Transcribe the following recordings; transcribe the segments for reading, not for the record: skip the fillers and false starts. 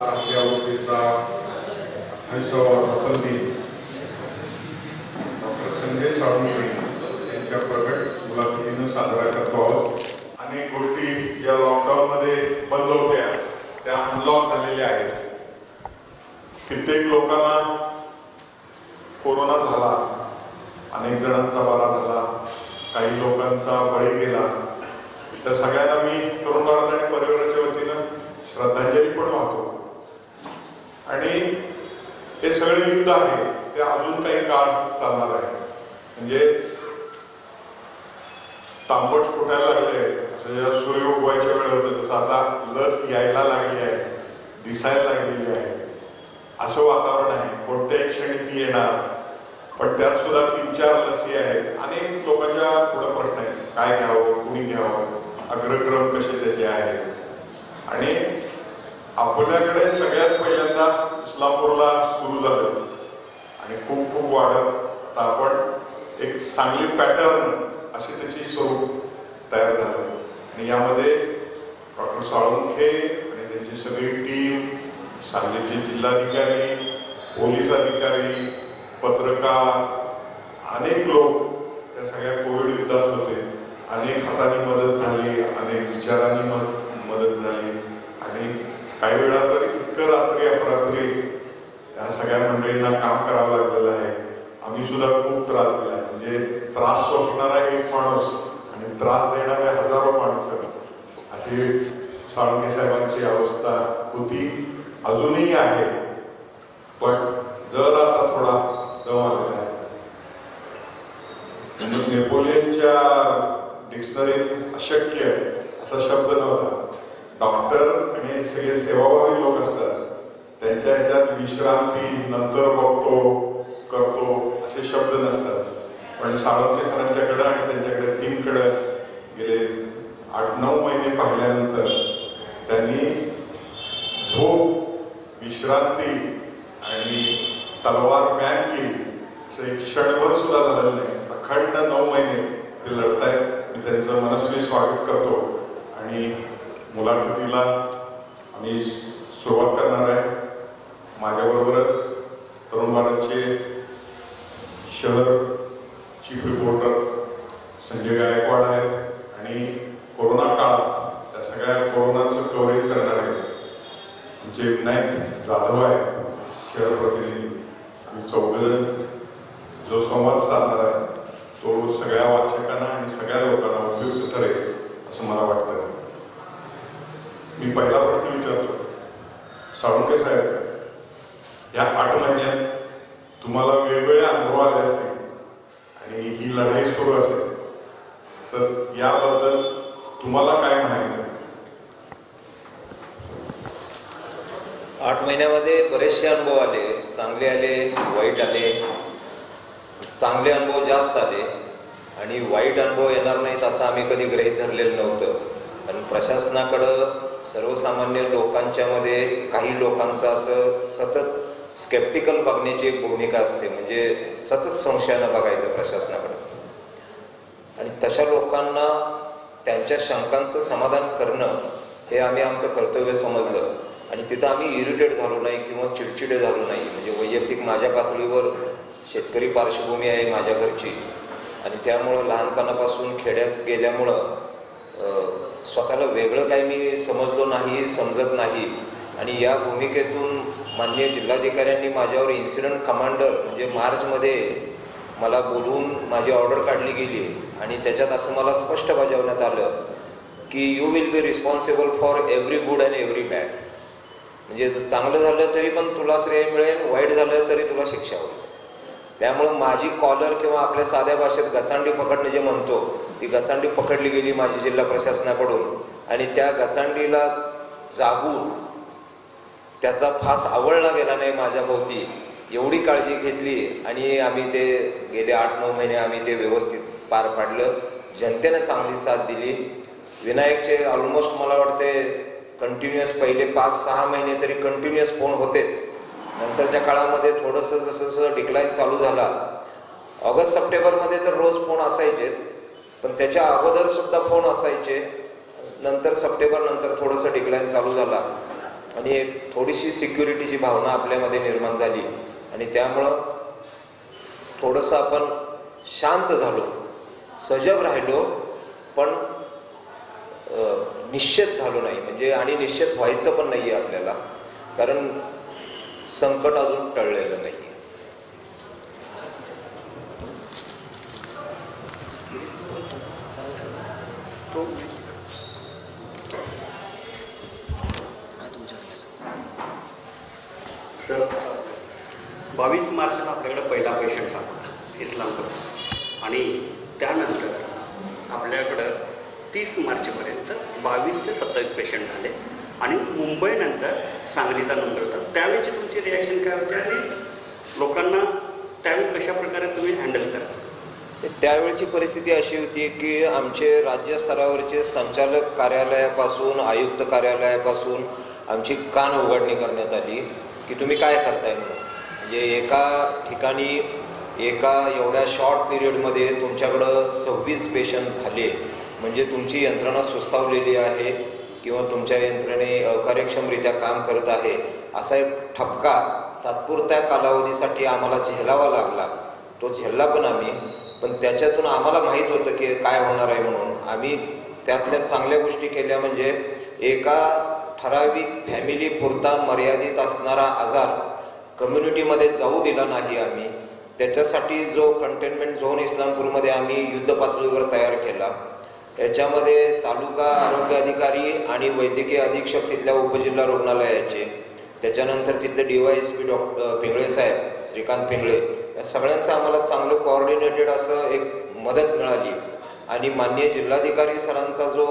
आपल्या आवडीचा 28वा वर्धापन डॉक्टर संजय साळुंखे यांच्या प्रगट मुलाखतीनं साजरा करतो आहोत. अनेक गोष्टी ज्या लॉकडाऊनमध्ये बंद होत्या त्या अनलॉक झालेल्या आहेत. कित्येक लोकांना कोरोना झाला, अनेक जणांचा बरा झाला, काही लोकांचा बळी गेला. त्या सगळ्यांना मी तरुण भारत आणि परिवाराच्या वतीनं श्रद्धांजली पण वाहतो. आणि हे सगळे युद्ध आहे ते अजून काही काळ चालणार आहे. म्हणजे तांबट फुटायला लागले असं जेव्हा सूर्य उगवायच्या वेळ होतं तसं आता लस यायला लागली आहे, दिसायला लागलेली आहे असं वातावरण आहे. कोणत्याही क्षणी ती येणार. पण त्यात सुद्धा 3-4 लसी आहेत. अनेक लोकांच्या पुढे प्रश्न आहेत, काय घ्यावं, कुणी घ्यावं, अग्रक्रम कसे त्याचे आहेत. आणि आपल्याकडे सगळ्यात पहिल्यांदा इस्लामपूरला सुरू झालं आणि खूप खूप वाढत आपण एक चांगली पॅटर्न अशी त्याची स्वरूप तयार झालं. आणि यामध्ये डॉक्टर साळुंखे आणि त्यांची सगळी टीम, सांगलीचे जिल्हाधिकारी, पोलीस अधिकारी, पत्रकार, अनेक लोक या सगळ्या कोविड युद्धात होते. अनेक हातांनी मदत झाली, अनेक विचारांनी मदत झाली. आणि काही वेळा तर इतकं रात्री अपरात्री या सगळ्या मंडळींना काम करावं लागलेलं आहे. आम्ही सुद्धा खूप त्रास दिला. म्हणजे त्रास सोसणारा एक माणूस आणि त्रास देणारे हजारो माणसं अशी साळुंखे साहेबांची अवस्था होती, अजूनही आहे. पण जर आता थोडा दम आलेला आहे. नेपोलियनच्या डिक्शनरीत अशक्य असा शब्द नव्हता. डॉक्टर आणि सगळे सेवाभावी लोक असतात, त्यांच्या ह्याच्यात विश्रांती, नंतर बघतो, करतो असे शब्द नसतात. पण साळुंखे सरांच्याकडं आणि त्यांच्याकडे टीमकडे गेले 8-9 महिने पाहिल्यानंतर त्यांनी झोप, विश्रांती आणि तलवार मॅन केली असं एक क्षणभर सुद्धा झालेलं नाही. अखंड 9 महिने ते लढतायत. मी त्यांचं मनस्वी स्वागत करतो. आणि मुलाखतीला आम्ही सुरुवात करणार आहे. माझ्याबरोबरच तरुण भारतचे शहर चीफ रिपोर्टर संजय गायकवाड आहेत आणि कोरोना काळ त्या सगळ्या कोरोनाचं कव्हरेज करणारे आमचे विनायक जाधव आहेत, शहर प्रतिनिधी. आम्ही चौघजण जो संवाद साधणार आहे तो सगळ्या वाचकांना आणि सगळ्या लोकांना उपयुक्त ठरेल असं मला वाटतं. मी पहिला प्रश्न विचारतो, साळुंखे साहेब, या 8 महिन्यात तुम्हाला वेगवेगळे अनुभव आले असतील आणि ही लढाई सुरू असेल, तर याबद्दल तुम्हाला काय म्हणायचं? 8 महिन्यामध्ये बरेचसे अनुभव आले, चांगले आले, वाईट आले. चांगले अनुभव जास्त आले आणि वाईट अनुभव येणार नाहीत असं आम्ही कधी गृहीत धरलेलं नव्हतं. कारण प्रशासनाकडं सर्वसामान्य लोकांच्या मध्ये काही लोकांचं असं सतत स्केप्टिकल बघण्याची एक भूमिका असते. म्हणजे सतत संशयानं बघायचं प्रशासनाकडं. आणि तशा लोकांना त्यांच्या शंकांचं समाधान करणं हे आम्ही आमचं कर्तव्य समजलं. आणि तिथं आम्ही इरिटेट झालो नाही किंवा चिडचिडे झालो नाही. म्हणजे वैयक्तिक माझ्या पातळीवर शेतकरी पार्श्वभूमी आहे माझ्या घरची आणि त्यामुळं लहानपणापासून खेड्यात गेल्यामुळं स्वतःला वेगळं काही मी समजलो नाही, समजत नाही. आणि या भूमिकेतून माननीय जिल्हाधिकाऱ्यांनी माझ्यावर इन्सिडेंट कमांडर म्हणजे मार्चमध्ये मला बोलवून माझी ऑर्डर काढली गेली आणि त्याच्यात असं मला स्पष्ट बजावण्यात आलं की you will be responsible for every good and every bad. म्हणजे चांगलं झालं तरी पण तुला श्रेय मिळेल, वाईट झालं तरी तुला शिक्षा होईल. त्यामुळं माझी कॉलर किंवा आपल्या साध्या भाषेत गचांडी पकडणे जे म्हणतो, ती गचांडी पकडली गेली माझी जिल्हा प्रशासनाकडून. आणि त्या गचांडीला जागून त्याचा फास आवळला गेला नाही माझ्या भोवती एवढी काळजी घेतली. आणि आम्ही ते गेले 8-9 महिने आम्ही ते व्यवस्थित पार पाडलं. जनतेने चांगली साथ दिली. विनायकचे ऑलमोस्ट मला वाटते कंटिन्युअस पहिले 5-6 महिने तरी कंटिन्युअस फोन होतेच. नंतरच्या काळामध्ये थोडंसं जसं जसं डिक्लाईन चालू झाला, ऑगस्ट-सप्टेंबरमध्ये तर रोज फोन असायचेच, पण त्याच्या अगोदर सुद्धा फोन असायचे. नंतर सप्टेंबर नंतर थोडंसं डिक्लाईन चालू झाला. आणि एक थोडीशी सिक्युरिटीची भावना आपल्यामध्ये निर्माण झाली आणि त्यामुळं थोडंसं आपण शांत झालो, सजग राहिलो, पण निश्चित झालो नाही, म्हणजे आणि निश्चित व्हायचं पण नाही आहे आपल्याला, कारण संकट अजून टळलेलं नाही आहे. सर 22 मार्चला आपल्याकडे पहिला पेशंट सापडला इस्लामपूर आणि त्यानंतर आपल्याकडं 30 मार्चपर्यंत 22 ते 27 पेशंट झाले आणि मुंबईनंतर सांगलीचा नंबर होता. त्यावेळीची तुमची रिॲक्शन काय होती आणि लोकांना त्यावेळी कशा प्रकारे तुम्ही हँडल करता? त्यावेळची परिस्थिती अशी होती की आमचे राज्यस्तरावरचे संचालक कार्यालयापासून आयुक्त कार्यालयापासून आमची कान उघडणी करण्यात आली की तुम्ही काय करताय म्हणून. म्हणजे एका ठिकाणी एका एवढ्या शॉर्ट पिरियडमध्ये तुमच्याकडं 26 पेशंट झाले म्हणजे तुमची यंत्रणा सुस्तावलेली आहे किंवा तुमच्या यंत्रणे अकार्यक्षमरित्या काम करत आहे असा एक ठपका तात्पुरत्या कालावधीसाठी आम्हाला झेलावा लागला. तो झेलला पण आम्ही, पण त्याच्यातून आम्हाला माहीत होतं की काय होणार आहे म्हणून आम्ही त्यातल्या चांगल्या गोष्टी केल्या. म्हणजे एका ठराविक फॅमिली पुरता मर्यादित असणारा आजार कम्युनिटीमध्ये जाऊ दिला नाही आम्ही. त्याच्यासाठी जो कंटेनमेंट झोन इस्लामपूरमध्ये आम्ही युद्ध पातळीवर तयार केला, याच्यामध्ये तालुका आरोग्य अधिकारी आणि वैद्यकीय अधीक्षक तिथल्या उपजिल्हा रुग्णालयाचे, त्याच्यानंतर तिथले DYSP डॉक्टर पिंगळे साहेब, श्रीकांत पिंगळे, या सगळ्यांचं आम्हाला चांगलं कोऑर्डिनेटेड असं एक मदत मिळाली. आणि माननीय जिल्हाधिकारी सरांचा जो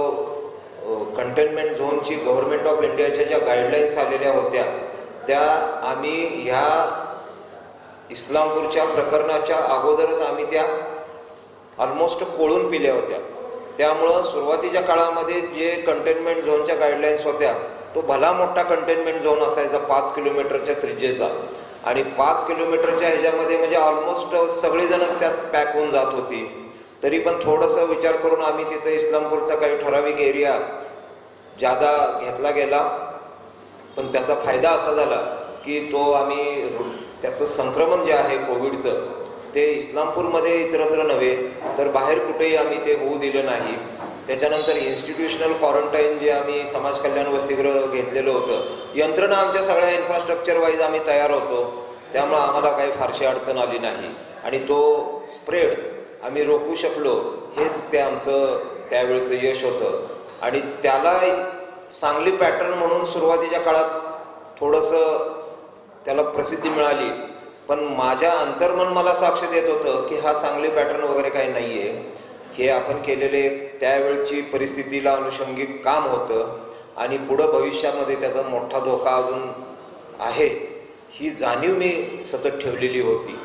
कंटेनमेंट झोनची गव्हर्नमेंट ऑफ इंडियाच्या ज्या गाईडलाईन्स आलेल्या होत्या त्या आम्ही ह्या इस्लामपूरच्या प्रकरणाच्या अगोदरच आम्ही त्या ऑलमोस्ट कोळून पिल्या होत्या. त्यामुळं सुरुवातीच्या काळामध्ये जे कंटेनमेंट झोनच्या गाईडलाईन्स होत्या तो भला मोठा कंटेनमेंट झोन असायचा 5 किलोमीटरच्या त्रिज्येचा, आणि 5 किलोमीटरच्या ह्याच्यामध्ये म्हणजे ऑलमोस्ट सगळेजणच त्यात पॅक होऊन जात होती. तरी पण थोडंसं विचार करून आम्ही तिथं इस्लामपूरचा काही ठराविक एरिया जादा घेतला गेला. पण त्याचा फायदा असा झाला की तो आम्ही त्याचं संक्रमण जे आहे कोविडचं ते इस्लामपूरमध्ये इतरत्र नव्हे तर बाहेर कुठेही आम्ही ते होऊ दिलं नाही. त्याच्यानंतर इन्स्टिट्यूशनल क्वारंटाईन जे आम्ही समाज कल्याण वसतिगृह घेतलेलं होतं, यंत्रणा आमच्या सगळ्या इन्फ्रास्ट्रक्चर वाईज आम्ही तयार होतो, त्यामुळं आम्हाला काही फारशी अडचण आली नाही आणि तो स्प्रेड आम्ही रोखू शकलो. हेच ते आमचं त्यावेळचं यश होतं. आणि त्याला सांगली पॅटर्न म्हणून सुरुवातीच्या काळात थोडंसं त्याला प्रसिद्धी मिळाली, पण माझ्या अंतर्मन मला साक्ष देत होतं की हा सांगली पॅटर्न वगैरे काही नाही आहे. हे आपण केलेले त्यावेळची परिस्थितीला अनुषंगिक काम होतं आणि पुढं भविष्यामध्ये त्याचा मोठा धोका अजून आहे ही जाणीव मी सतत ठेवलेली होती.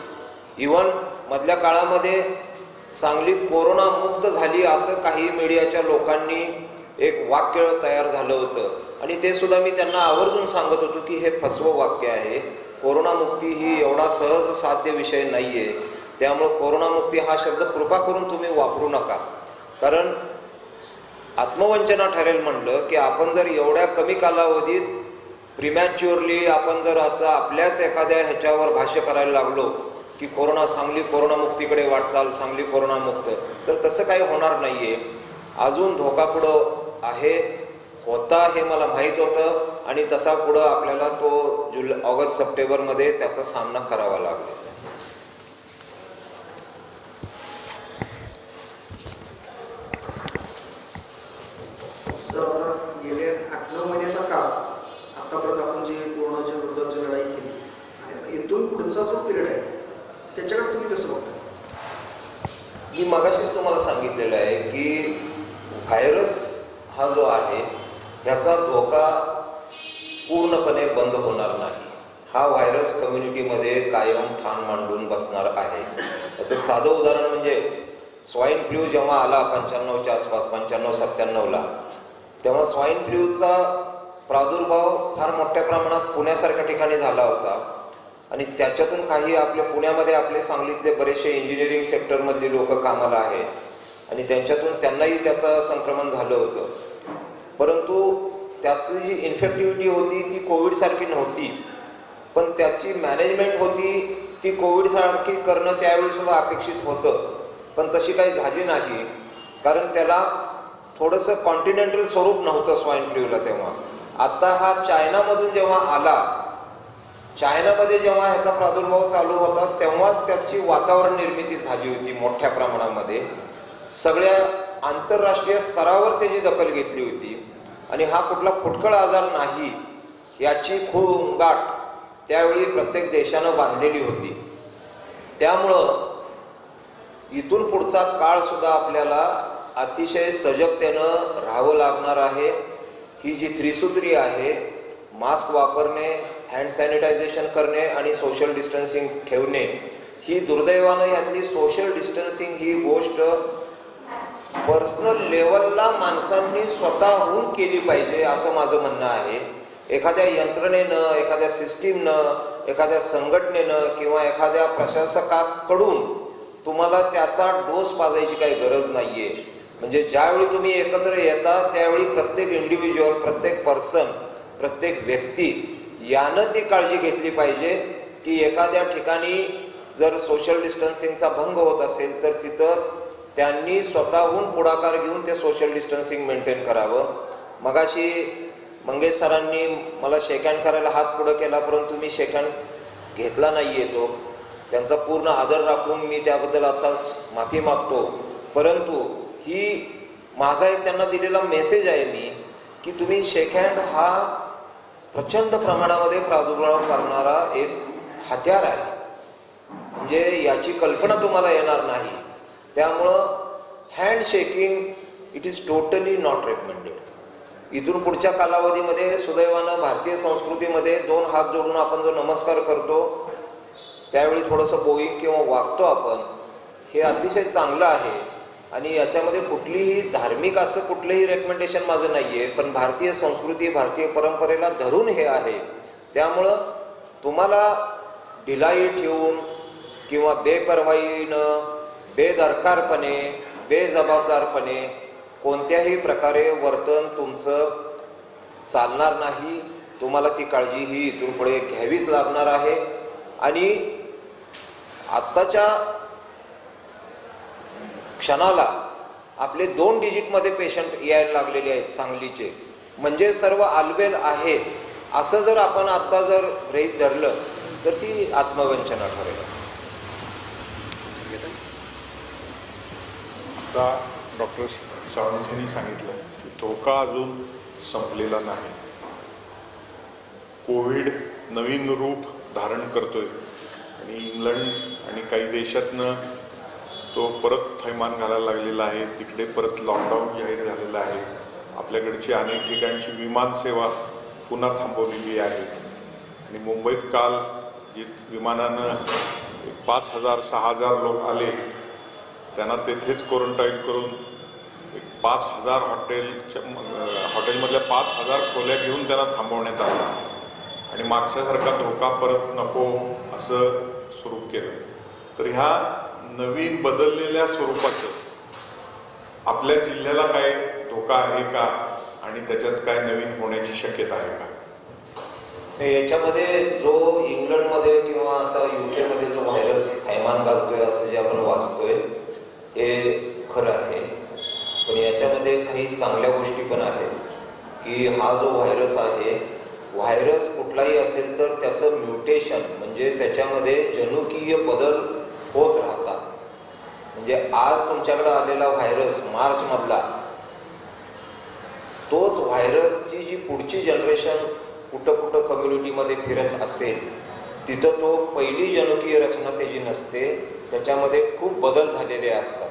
इव्हन मधल्या काळामध्ये सांगली कोरोना मुक्त झाली असं काही मीडियाच्या लोकांनी एक वाक्य तयार झालं होतं आणि ते सुद्धा मी त्यांना आवर्जून सांगत होतो की हे फसवं वाक्य आहे. कोरोनामुक्ती ही एवढा सहज साध्य विषय नाही आहे, त्यामुळं कोरोनामुक्ती हा शब्द कृपा करून तुम्ही वापरू नका. कारण आत्मवंचना ठरेल म्हणलं की आपण जर एवढ्या कमी कालावधीत प्रिमॅच्युअरली आपण जर असं आपल्याच एखाद्या ह्याच्यावर भाष्य करायला लागलो की सांगली कोरोनामुक्तीकडे वाटचाल, सांगली कोरोनामुक्त, तर तसं काही होणार नाही आहे. अजून धोका पुढं आहे, होता हे मला माहीत होतं आणि तसा पुढं आपल्याला तो ऑगस्ट सप्टेंबरमध्ये त्याचा सामना करावा लागला. सर, गेले 8-9 महिन्याचा काळ आतापर्यंत आपण जी कोरोनाच्या विरोधात लढाई केली आणि आता इथून पुढचा जो पिरियड आहे त्याच्याकडे तुम्ही कसं बघता? मी मगाशीच तुम्हाला सांगितलेलं आहे की व्हायरस हा जो आहे ह्याचा धोका पूर्णपणे बंद होणार नाही. हा व्हायरस कम्युनिटीमध्ये कायम ठाण मांडून बसणार आहे. याचं साधं उदाहरण म्हणजे स्वाईन फ्लू जेव्हा आला 95च्या आसपास, 95-97ला, तेव्हा स्वाईन फ्लूचा प्रादुर्भाव फार मोठ्या प्रमाणात पुण्यासारख्या ठिकाणी झाला होता आणि त्याच्यातून काही आपल्या पुण्यामध्ये आपले सांगलीतले बरेचसे इंजिनिअरिंग सेक्टरमधली लोक कामाला आहेत आणि त्यांच्यातून त्यांनाही त्याचं संक्रमण झालं होतं. परंतु त्याची जी इन्फेक्टिव्हिटी होती ती कोविडसारखी नव्हती, पण त्याची मॅनेजमेंट होती ती कोविडसारखी करणं त्यावेळी सुद्धा अपेक्षित होतं, पण तशी काही झाली नाही. कारण त्याला थोडंसं कॉन्टिनेंटल स्वरूप नव्हतं स्वाईन फ्लूला तेव्हा. आता हा चायनामधून जेव्हा आला, चायनामध्ये जेव्हा ह्याचा प्रादुर्भाव चालू होता तेव्हाच त्याची वातावरण निर्मिती झाली होती मोठ्या प्रमाणामध्ये. सगळ्या आंतरराष्ट्रीय स्तरावर त्याची दखल घेतली होती आणि हा कुठला फुटकळ आजार नाही याची खूप गाठ त्यावेळी प्रत्येक देशानं बांधलेली होती. त्यामुळं इथून पुढचा काळ सुद्धा आपल्याला अतिशय सजगतेनं राहावं लागणार आहे. ही जी त्रिसूत्री आहे, मास्क वापरणे, हँड सॅनिटायझेशन करणे आणि सोशल डिस्टन्सिंग ठेवणे, ही दुर्दैवानं यातली सोशल डिस्टन्सिंग ही गोष्ट पर्सनल लेवलला माणसांनी स्वतःहून केली पाहिजे असं माझं म्हणणं आहे. एखाद्या यंत्रणेनं, एखाद्या सिस्टीमनं, एखाद्या संघटनेनं किंवा एखाद्या प्रशासकाकडून तुम्हाला त्याचा डोस पाजायची काही गरज नाही आहे. म्हणजे ज्यावेळी तुम्ही एकत्र येता त्यावेळी प्रत्येक इंडिव्हिज्युअल, प्रत्येक पर्सन, प्रत्येक व्यक्ती यानं ती काळजी घेतली पाहिजे की एखाद्या ठिकाणी जर सोशल डिस्टन्सिंगचा भंग होत असेल तर तिथं त्यांनी स्वतःहून पुढाकार घेऊन ते सोशल डिस्टन्सिंग मेंटेन करावं. मगाशी मंगेश सरांनी मला शेक हँड करायला हात पुढं केला, परंतु मी शेक हँड घेतला नाही आहे. तो त्यांचा पूर्ण आदर राखून मी त्याबद्दल आता माफी मागतो. परंतु ही माझा एक त्यांना दिलेला मेसेज आहे मी की तुम्ही शेक हँड हा प्रचंड प्रमाणामध्ये प्रादुर्भाव करणारा एक हत्यार आहे, म्हणजे याची कल्पना तुम्हाला येणार नाही. त्यामुळं hand shaking it is totally not recommended. इथून पुढच्या कालावधीमध्ये सुदैवानं भारतीय संस्कृतीमध्ये 2 हात जोडून आपण जो नमस्कार करतो त्यावेळी थोडंसं बोईंग किंवा वागतो आपण, हे अतिशय चांगलं आहे. आणि याच्यामध्ये कुठलीही धार्मिक असं कुठलंही रेकमेंडेशन माझं नाही आहे, पण भारतीय संस्कृती, भारतीय परंपरेला धरून हे आहे. त्यामुळं तुम्हाला ढिलाई ठेवून किंवा बेपर्वाईनं, बेदरकारपणे, बेजबाबदारपणे कोणत्याही प्रकारे वर्तन तुमचं चालणार नाही. तुम्हाला ती काळजी ही इथून पुढे घ्यावीच लागणार आहे. आणि आत्ताच्या क्षणाला आपले 2 डिजिटमध्ये पेशंट यायला लागलेले आहेत सांगलीचे, म्हणजे सर्व आलबेल आहे असं जर आपण आत्ता जर गृहीत धरलं तर ती आत्मवंचना ठरेल. आता डॉक्टर सावंत यांनी सांगितलं की धोका अजून संपलेला नाही. कोविड नवीन रूप धारण करतोय आणि इंग्लंड आणि काही देशातनं तो परत थैमान घालायला लागलेला आहे. तिकडे परत लॉकडाऊन जाहीर झालेला आहे. आपल्याकडची अनेक ठिकाणची विमानसेवा पुन्हा थांबवलेली आहे. आणि मुंबईत काल जी विमानानं 5,000-6,000 लोक आले, त्यांना तेथेच क्वारंटाईन करून 5,000 हॉटेलमधल्या 5,000 खोल्या घेऊन त्यांना थांबवण्यात आलं आणि मागच्यासारखा धोका परत नको असं सुरू केलं. तर ह्या नवीन बदललेल्या स्वरूपाचं आपल्या जिल्ह्याला काय धोका आहे का आणि त्याच्यात काय नवीन होण्याची शक्यता आहे का? याच्यामध्ये जो इंग्लंडमध्ये किंवा आता UK मध्ये जो व्हायरस थैमान घालतोय असं जे आपण वाचतोय हे खरं आहे. पण याच्यामध्ये काही चांगल्या गोष्टी पण आहेत की हा जो व्हायरस आहे, व्हायरस कुठलाही असेल तर त्याचं म्युटेशन म्हणजे त्याच्यामध्ये जनुकीय बदल होत राहतात. म्हणजे आज तुमच्याकडे आलेला व्हायरस मार्चमधला, तोच व्हायरसची जी पुढची जनरेशन कुठं कुठं कम्युनिटीमध्ये फिरत असेल तिथं तो पहिली जनुकीय रचना त्याची नसते, त्याच्यामध्ये खूप बदल झालेले असतात.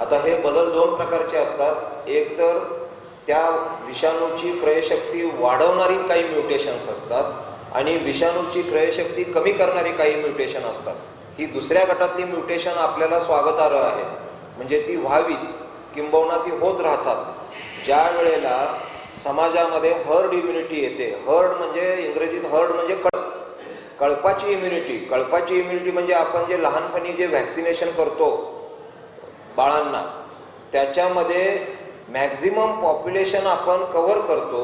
आता हे बदल 2 प्रकारचे असतात. एक तर त्या विषाणूची क्रयशक्ती वाढवणारी काही म्युटेशन्स असतात आणि विषाणूची क्रयशक्ती कमी करणारी काही म्युटेशन असतात. ही दुसऱ्या गटातली म्युटेशन आपल्याला स्वागतार्ह आहेत, म्हणजे ती व्हावीत, किंबहुना ती होत राहतात. ज्या वेळेला समाजामध्ये हर्ड इम्युनिटी येते, हर्ड म्हणजे इंग्रजीत हर्ड म्हणजे कळपाची इम्युनिटी. कळपाची इम्युनिटी म्हणजे आपण जे लहानपणी जे व्हॅक्सिनेशन करतो बाळांना, त्याच्यामध्ये मॅक्झिमम पॉप्युलेशन आपण कव्हर करतो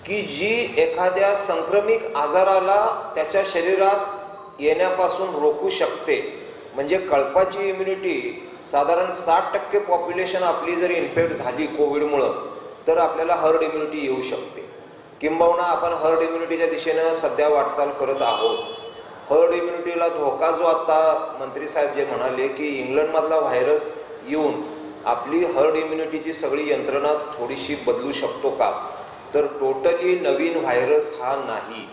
की जी एखाद्या संक्रमित आजाराला त्याच्या शरीरात येण्यापासून रोखू शकते. म्हणजे कळपाची इम्युनिटी साधारण 60% पॉप्युलेशन आपली जर इन्फेक्ट झाली कोविडमुळं तर आपल्याला हर्ड इम्युनिटी येऊ शकते. किंबहुना आपण हर्ड इम्युनिटीच्या दिशेनं सध्या वाटचाल करत आहोत. हर्ड इम्युनिटीला धोका जो आता मंत्री साहेब जे म्हणाले की इंग्लंडमधला व्हायरस येऊन आपली हर्ड इम्युनिटीची सगळी यंत्रणा थोडीशी बदलू शकतो का, तर टोटली नवीन व्हायरस हा नाही.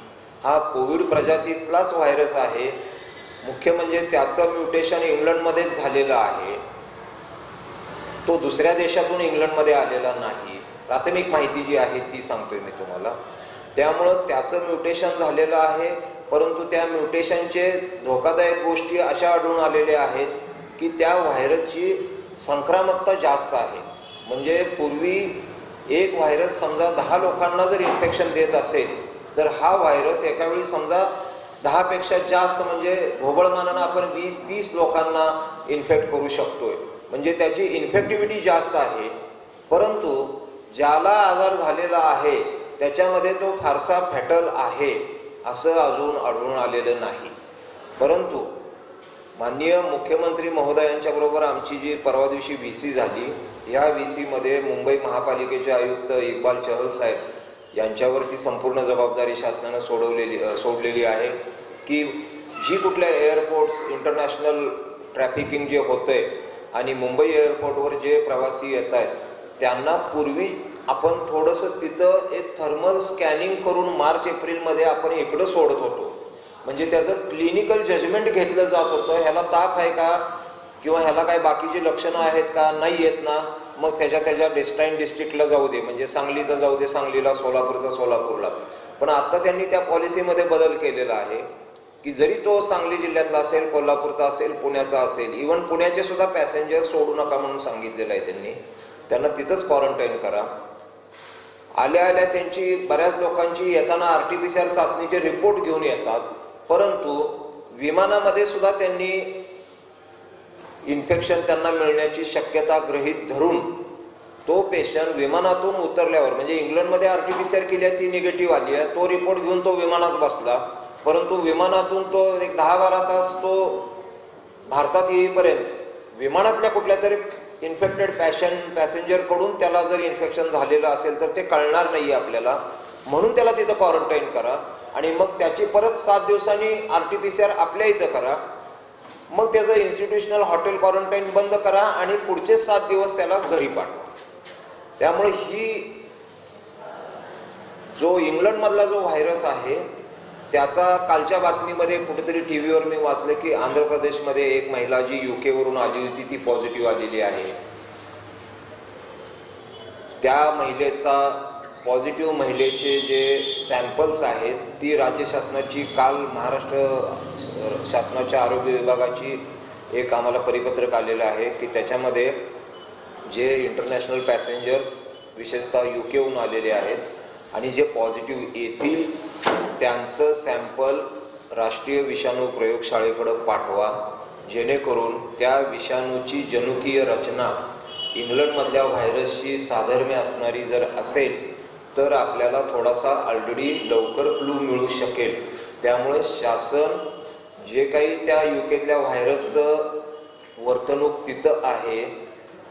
हा कोविड प्रजातीतलाच व्हायरस आहे. मुख्य म्हणजे त्याचं म्युटेशन इंग्लंडमध्येच झालेलं आहे. तो दुसऱ्या देशातून इंग्लंडमध्ये आलेला नाही. प्राथमिक माहिती जी आहे ती सांगतोय मी तुम्हाला. त्यामुळं त्याचं म्युटेशन झालेलं आहे. परंतु त्या म्युटेशनचे धोकादायक गोष्टी अशा आढळून आलेल्या आहेत की त्या व्हायरसची संक्रामकता जास्त आहे. म्हणजे पूर्वी एक व्हायरस समजा 10 लोकांना जर इन्फेक्शन देत असेल तर हा व्हायरस एका वेळी समजा 10 पेक्षा जास्त म्हणजे ढोबळमानानं आपण 20-30 लोकांना इन्फेक्ट करू शकतोय. म्हणजे त्याची इन्फेक्टिव्हिटी जास्त आहे. परंतु ज्याला आजार झालेला आहे त्याच्यामध्ये तो फारसा फॅटल आहे असं अजून आढळून आलेलं नाही. परंतु माननीय मुख्यमंत्री महोदयांच्याबरोबर आमची जी परवा दिवशी VC झाली, ह्या VCमध्ये मुंबई महापालिकेचे आयुक्त इक्बाल चहल साहेब यांच्यावरती संपूर्ण जबाबदारी शासनानं सोडलेली आहे की जी कुठल्या एअरपोर्ट्स इंटरनॅशनल ट्रॅफिकिंग जे होतंय आणि मुंबई एअरपोर्टवर जे प्रवासी येत आहेत त्यांना पूर्वी आपण थोडंसं तिथं एक थर्मल स्कॅनिंग करून मार्च-एप्रिलमध्ये आपण इकडं सोडत होतो. म्हणजे त्याचं क्लिनिकल जजमेंट घेतलं जात होतं. ह्याला ताप आहे का किंवा ह्याला काय बाकीची लक्षणं आहेत का, नाही येत ना, मग त्याच्या डेस्टाईन डिस्ट्रिक्टला जाऊ दे, म्हणजे सांगलीचा जाऊ दे सांगलीला, सोलापूरचा सोलापूरला. पण आता त्यांनी त्या पॉलिसीमध्ये बदल केलेला आहे की जरी तो सांगली जिल्ह्यातला असेल, कोल्हापूरचा असेल, पुण्याचा असेल, इव्हन पुण्याचे सुद्धा पॅसेंजर सोडू नका म्हणून सांगितलेलं आहे. त्यांना तिथंच क्वारंटाईन करा. आल्या त्यांची बऱ्याच लोकांची येताना RT-PCR चाचणीचे रिपोर्ट घेऊन येतात. परंतु विमानामध्ये सुद्धा त्यांनी इन्फेक्शन त्यांना मिळण्याची शक्यता गृहीत धरून तो पेशंट विमानातून उतरल्यावर, म्हणजे इंग्लंडमध्ये RT-PCR केली आहे ती निगेटिव्ह आली आहे, तो रिपोर्ट घेऊन तो विमानात बसला. परंतु विमानातून तो एक 10-12 तास तो भारतात येईपर्यंत विमानातल्या कुठल्या तरी इन्फेक्टेड पॅसेंजरकडून त्याला जर इन्फेक्शन झालेलं असेल तर ते कळणार नाही आपल्याला. म्हणून त्याला तिथं क्वारंटाईन करा आणि मग त्याची परत 7 दिवसांनी RT-PCR आपल्या इथं करा. मग त्याचं इन्स्टिट्यूशनल हॉटेल क्वारंटाईन बंद करा आणि पुढचे 7 दिवस त्याला घरी पाठवा. त्यामुळे ही जो इंग्लंडमधला जो व्हायरस आहे त्याचा कालच्या बातमीमध्ये कुठेतरी TV वर मी वाचलं की आंध्र प्रदेशमध्ये एक महिला जी UK वरून आली होती ती पॉझिटिव्ह आलेली आहे. त्या पॉझिटिव्ह महिलेचे जे सॅम्पल्स आहेत ती राज्य शासनाची काल महाराष्ट्र शासनाच्या आरोग्य विभागाची एक आम्हाला परिपत्रक आलेलं आहे की त्याच्यामध्ये जे इंटरनॅशनल पॅसेंजर्स विशेषतः UKहून आलेले आहेत आणि जे पॉझिटिव्ह येतील त्यांचं सॅम्पल राष्ट्रीय विषाणू प्रयोगशाळेकडे पाठवा, जेणेकरून त्या विषाणूची जनुकीय रचना इंग्लंडमधल्या व्हायरसशी साधर्म्य असणारी जर असेल तर आपल्याला थोडासा ऑलरेडी लवकर क्लू मिळू शकेल. त्यामुळे शासन जे काही त्या UKतल्या व्हायरसचं वर्तणूक तिथं आहे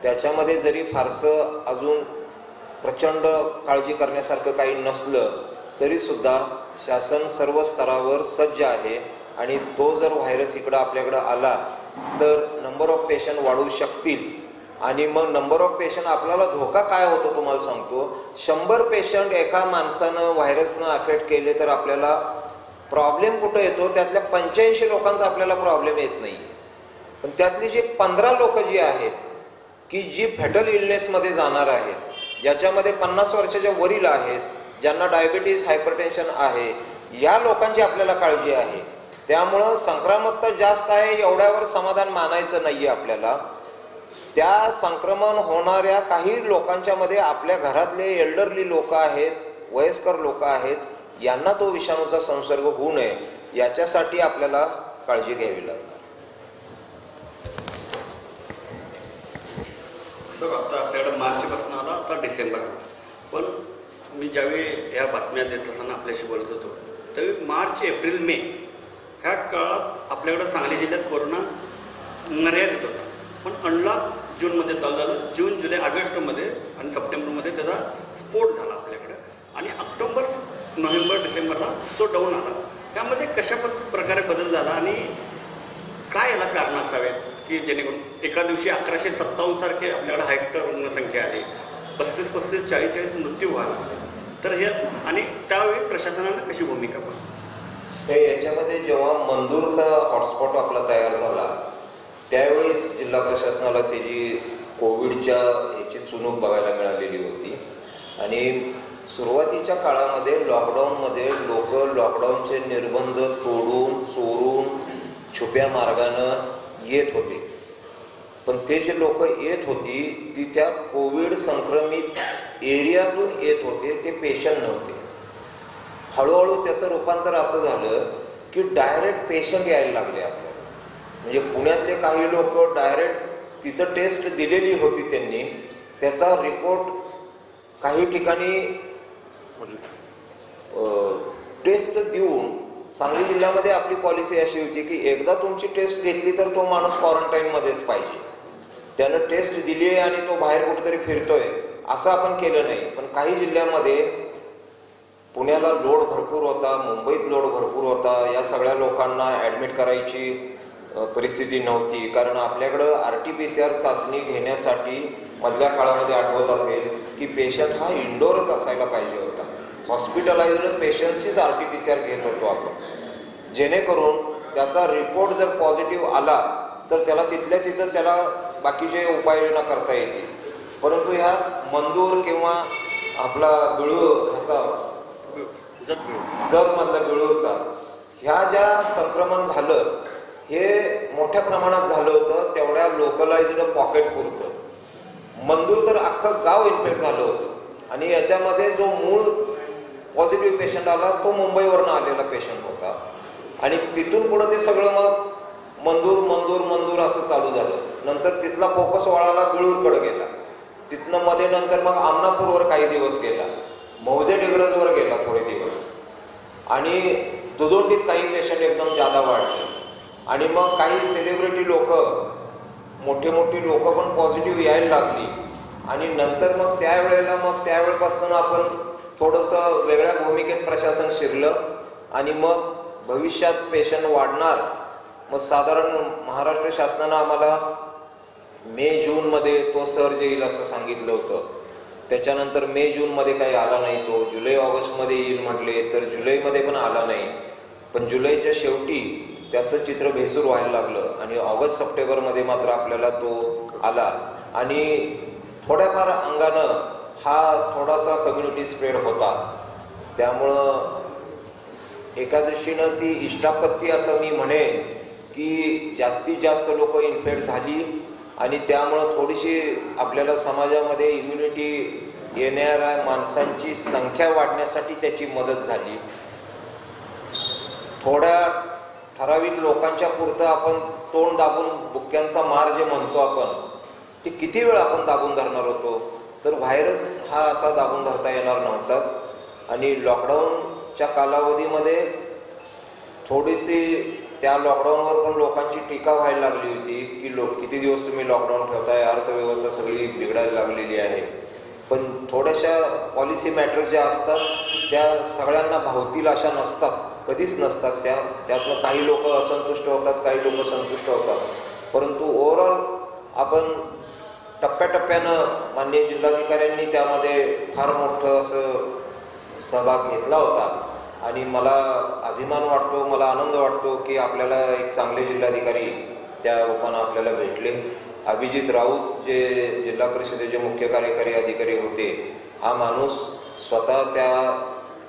त्याच्यामध्ये जरी फारसं अजून प्रचंड काळजी करण्यासारखं काही नसलं तरी सुद्धा शासन सर्व स्तरावर सज्ज आहे. आणि तो जर व्हायरस इकडं आपल्याकडं आला तर नंबर ऑफ पेशंट वाढू शकतील. आणि मग नंबर ऑफ पेशंट आपल्याला धोका काय होतो तुम्हाला सांगतो. 100 पेशंट एका माणसानं व्हायरसनं अफेक्ट केले तर आपल्याला प्रॉब्लेम कुठं येतो, त्यातल्या 85 लोकांचा आपल्याला प्रॉब्लेम येत नाही. पण त्यातली जी 15 लोक जी आहेत की जी फॅटल इलनेसमध्ये जाणार आहेत, ज्याच्यामध्ये 50 वर्षाच्या वरील आहेत, ज्यांना डायबिटीस हायपरटेन्शन आहे, या लोकांची आपल्याला काळजी आहे. त्यामुळं संक्रमकता जास्त आहे एवढ्यावर समाधान मानायचं नाही आहे आपल्याला. त्या संक्रमण होणाऱ्या काही लोकांच्या मध्ये आपल्या घरातले एल्डरली लोक आहेत, वयस्कर लोक आहेत, यांना तो विषाणूचा संसर्ग होऊ नये याच्यासाठी आपल्याला काळजी घ्यावी लागेल. सर आता आपल्याकडे मार्चपासून आला, आता डिसेंबर आला, पण मी ज्यावेळी या बातम्या देत असताना आपल्याशी बोलत होतो त्यावेळी मार्च एप्रिल मे ह्या काळात आपल्याकडं सांगली जिल्ह्यात कोरोना मर्यादित होता. पण अनलॉक जूनमध्ये चालू झालं. जून जुलै ऑगस्टमध्ये आणि सप्टेंबरमध्ये त्याचा स्फोट झाला आपल्याकडं आणि ऑक्टोबर नोव्हेंबर डिसेंबरला तो डाऊन आला. त्यामध्ये कशा प्रकारे बदल झाला आणि काय याला कारण असावेत की जेणेकरून एका दिवशी 1157 सारखे आपल्याकडे हायस्ट रुग्णसंख्या आली, 35 40 मृत्यू व्हायला लागले. तर हे आणि त्यावेळी प्रशासनानं कशी भूमिका पाहिली? तर याच्यामध्ये जेव्हा मंदूरचा हॉटस्पॉट आपला तयार झाला त्यावेळेस जिल्हा प्रशासनाला त्याची कोविडच्या ह्याची चुणूक बघायला मिळालेली होती. आणि सुरुवातीच्या काळामध्ये लॉकडाऊनमध्ये लोक लॉकडाऊनचे निर्बंध तोडून चोरून छुप्या मार्गानं येत होते. पण ते जे लोक येत होती ती त्या कोविड संक्रमित एरियातून येत होते, ते पेशंट नव्हते. हळूहळू त्याचं रूपांतर असं झालं की डायरेक्ट पेशंट यायला लागले आपल्याला. म्हणजे पुण्यातले काही लोक डायरेक्ट तिथं टेस्ट दिलेली होती त्यांनी, त्याचा रिपोर्ट काही ठिकाणी टेस्ट देऊन सांगली जिल्ह्यामध्ये आपली पॉलिसी अशी होती की एकदा तुमची टेस्ट घेतली तर तो माणूस क्वारंटाईनमध्येच पाहिजे. त्यानं टेस्ट दिली आहे आणि तो बाहेर कुठेतरी फिरतोय असं आपण केलं नाही. पण काही जिल्ह्यामध्ये पुण्याला लोड भरपूर होता, मुंबईत लोड भरपूर होता, या सगळ्या लोकांना ॲडमिट करायची परिस्थिती नव्हती. कारण आपल्याकडं RT-PCR चाचणी घेण्यासाठी मधल्या काळामध्ये आठवत असेल की पेशंट हा इंडोरच असायला पाहिजे होता. हॉस्पिटलाइज्ड पेशंटचीच RT-PCR घेत होतो आपण, जेणेकरून त्याचा रिपोर्ट जर पॉझिटिव्ह आला तर त्याला तिथल्या तिथं त्याला बाकीचे उपाययोजना करता येतील. परंतु ह्या मंदूर किंवा आपला बिळूर ह्याचा जगमधला बिळूरचा ह्या ज्या संक्रमण झालं हे मोठ्या प्रमाणात झालं होतं तेवढ्या लोकलाइज्ड पॉकेट पुरतं. मंदूर तर अख्खं गाव इन्फेक्ट झालं होतं आणि याच्यामध्ये जो मूळ पॉझिटिव्ह पेशंट आला तो मुंबईवरनं आलेला पेशंट होता. आणि तिथून पुढं ते सगळं मग मंदूर मंदूर मंदूर असं चालू झालं. नंतर तिथला फोकस वळाला बिळूरकडे गेला, तिथनं मध्ये नंतर मग आमनापूरवर काही दिवस गेला, मौजे डिग्रजवर गेला थोडे दिवस, आणि दुदोंडीत काही पेशंट एकदम जादा वाढले. आणि मग काही सेलिब्रिटी लोक, मोठी मोठी लोक पण पॉझिटिव्ह यायला लागली. आणि नंतर मग त्यावेळेपासून आपण थोडंसं वेगळ्या भूमिकेत प्रशासन शिरलं आणि मग भविष्यात पेशंट वाढणार. मग साधारण महाराष्ट्र शासनानं आम्हाला मे जूनमध्ये तो सर्ज येईल असं सांगितलं होतं. त्याच्यानंतर मे जूनमध्ये काही आला नाही, तो जुलै ऑगस्टमध्ये येईल म्हटले, तर जुलैमध्ये पण आला नाही. पण जुलैच्या शेवटी त्याचं चित्र भेसूर व्हायला लागलं आणि ऑगस्ट सप्टेंबरमध्ये मात्र आपल्याला तो आला. आणि थोड्याफार अंगानं हा थोडासा कम्युनिटी स्प्रेड होता. त्यामुळं एका दृष्टीनं ती इष्टापत्ती असं मी म्हणेन की जास्तीत जास्त लोक इन्फेक्ट झाली आणि त्यामुळं थोडीशी आपल्याला समाजामध्ये इम्युनिटी येणाऱ्या माणसांची संख्या वाढण्यासाठी त्याची मदत झाली. थोड्या ठराविक लोकांच्या पुरतं आपण तोंड दाबून बुक्क्यांचा मार जे म्हणतो आपण, ते किती वेळ आपण दाबून धरणार होतो, तर व्हायरस हा असा दाबून धरता येणार नव्हताच. आणि लॉकडाऊनच्या कालावधीमध्ये थोडीशी त्या लॉकडाऊनवर पण लोकांची टीका व्हायला लागली होती की किती दिवस तुम्ही लॉकडाऊन ठेवताय, अर्थव्यवस्था सगळी बिघडायला लागलेली आहे. पण थोड्याशा पॉलिसी मॅटर्स ज्या असतात त्या सगळ्यांना भावतील अशा नसतात, कधीच नसतात. त्यातनं काही लोक असंतुष्ट होतात, काही लोक संतुष्ट होतात. परंतु ओव्हरऑल आपण टप्प्याटप्प्यानं माननीय जिल्हाधिकाऱ्यांनी त्यामध्ये फार मोठं असं सहभाग घेतला होता. आणि मला अभिमान वाटतो, मला आनंद वाटतो की आपल्याला एक चांगले जिल्हाधिकारी त्या रूपानं आपल्याला भेटले. अभिजित राऊत जे जिल्हा परिषदेचे मुख्य कार्यकारी अधिकारी होते, हा माणूस स्वतः त्या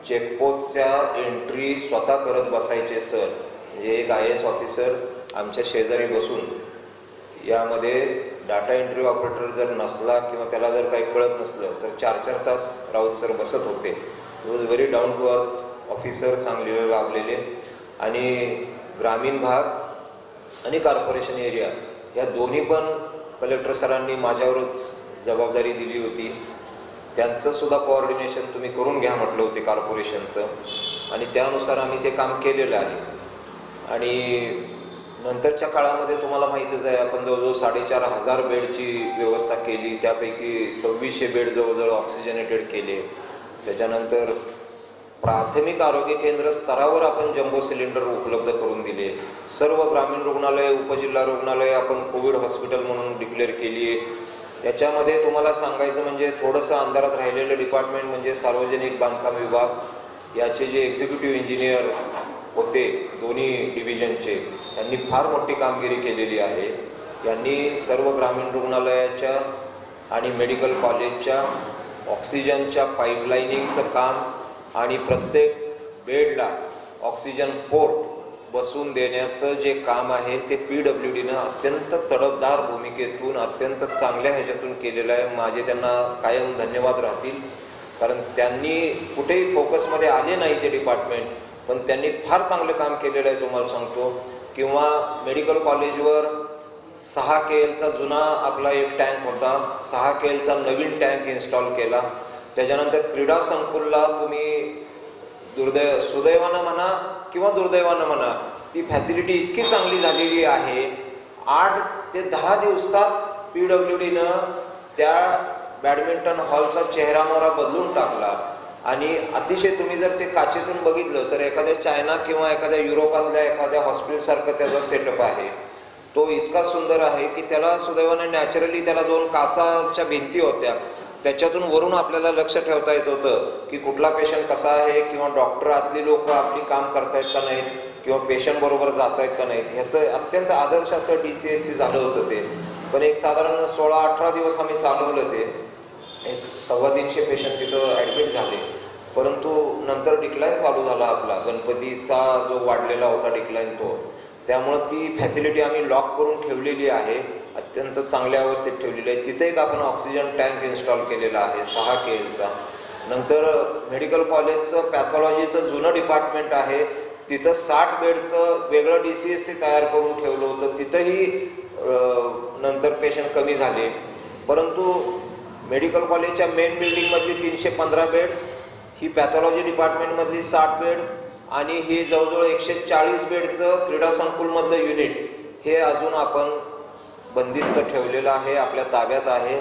चेकपोस्टच्या एंट्री स्वतः करत बसायचे सर. म्हणजे एक IAS ऑफिसर आमच्या शेजारी बसून यामध्ये डाटा एंट्री ऑपरेटर जर नसला किंवा त्याला जर काही कळत नसलं तर 4-4 तास राऊत सर बसत होते. Was very down to earth officer, सांगलीला लाभलेले. आणि ग्रामीण भाग आणि कॉर्पोरेशन एरिया या दोन्ही पण कलेक्टर सरांनी माझ्यावरच जबाबदारी दिली होती. त्यांचं सुद्धा कोऑर्डिनेशन तुम्ही करून घ्या म्हटलं होते कॉर्पोरेशनचं, आणि त्यानुसार आम्ही ते काम केलेलं आहे. आणि नंतरच्या काळामध्ये तुम्हाला माहीतच आहे, आपण जवळजवळ 4,500 बेडची व्यवस्था केली, त्यापैकी 2600 बेड जवळजवळ ऑक्सिजनेटेड केले. त्याच्यानंतर प्राथमिक आरोग्य केंद्र स्तरावर आपण जम्बो सिलेंडर उपलब्ध करून दिले. सर्व ग्रामीण रुग्णालय, उपजिल्हा रुग्णालय आपण कोविड हॉस्पिटल म्हणून डिक्लेअर केली आहे. याच्यामध्ये तुम्हाला सांगायचं म्हणजे थोडंसं अंधारात राहिलेलं डिपार्टमेंट म्हणजे सार्वजनिक बांधकाम विभाग. याचे जे एक्झिक्युटिव्ह इंजिनियर होते दोन्ही डिव्हिजनचे, यांनी फार मोठी कामगिरी केलेली आहे. यांनी सर्व ग्रामीण रुग्णालयाच्या आणि मेडिकल कॉलेजच्या ऑक्सिजनच्या पाईपलाईनिंगचं काम आणि प्रत्येक बेडला ऑक्सिजन पोर्ट बसून देण्याचं जे काम आहे ते PWDनं अत्यंत तडफदार भूमिकेतून अत्यंत चांगल्या ह्याच्यातून केलेलं आहे. माझे त्यांना कायम धन्यवाद राहतील, कारण त्यांनी कुठेही फोकसमध्ये आले नाही ते डिपार्टमेंट, पण त्यांनी फार चांगलं काम केलेलं आहे तुम्हाला सांगतो. किंवा मेडिकल कॉलेजवर 6 KLचा जुना आपला एक टँक होता, 6 KLचा नवीन टँक इन्स्टॉल केला. त्याच्यानंतर क्रीडा संकुलला तुम्ही सुदैवानं म्हणा किंवा दुर्दैवानं म्हणा, ती फॅसिलिटी इतकी चांगली झालेली आहे. 8 ते 10 दिवसात PWDनं त्या बॅडमिंटन हॉलचा चेहरामोहरा बदलून टाकला. आणि अतिशय तुम्ही जर ते काचेतून बघितलं तर एखाद्या चायना किंवा एखाद्या युरोपातल्या एखाद्या हॉस्पिटलसारखं त्याचा सेटअप आहे. तो इतका सुंदर आहे की त्याला सुदैवाने नॅचरली त्याला 2 काचाच्या भिंती होत्या, त्याच्यातून वरून आपल्याला लक्ष ठेवता येत होतं की कुठला पेशंट कसा आहे, किंवा डॉक्टर आतली लोक आपली काम करतायत का नाहीत, किंवा पेशंट बरोबर जात आहेत का नाहीत. ह्याचं अत्यंत आदर्श असं DCSC झालं होतं ते. पण एक साधारण 16-18 दिवस आम्ही चालवलं ते. एक 350 पेशंट तिथं ॲडमिट झाले, परंतु नंतर डिक्लाईन चालू झाला आपला गणपतीचा जो वाढलेला होता डिक्लाईन तो. त्यामुळं ती फॅसिलिटी आम्ही लॉक करून ठेवलेली आहे, अत्यंत चांगल्या अवस्थेत ठेवलेली आहे. तिथे एक आपण ऑक्सिजन टँक इन्स्टॉल केलेला आहे 6 KLचा. नंतर मेडिकल कॉलेजचं पॅथॉलॉजीचं जुनं डिपार्टमेंट आहे, तिथं 60 बेडचं वेगळं DCSC तयार करून ठेवलं होतं. तिथंही नंतर पेशंट कमी झाले, परंतु मेडिकल कॉलेजच्या मेन बिल्डिंगमधली 315 बेड्स, ही पॅथॉलॉजी डिपार्टमेंटमधली 60 बेड, आणि हे जवळजवळ 140 बेडचं क्रीडा संकुलमधलं युनिट, हे अजून आपण बंदिस्त ठेवलेलं आहे, आपल्या ताब्यात आहे.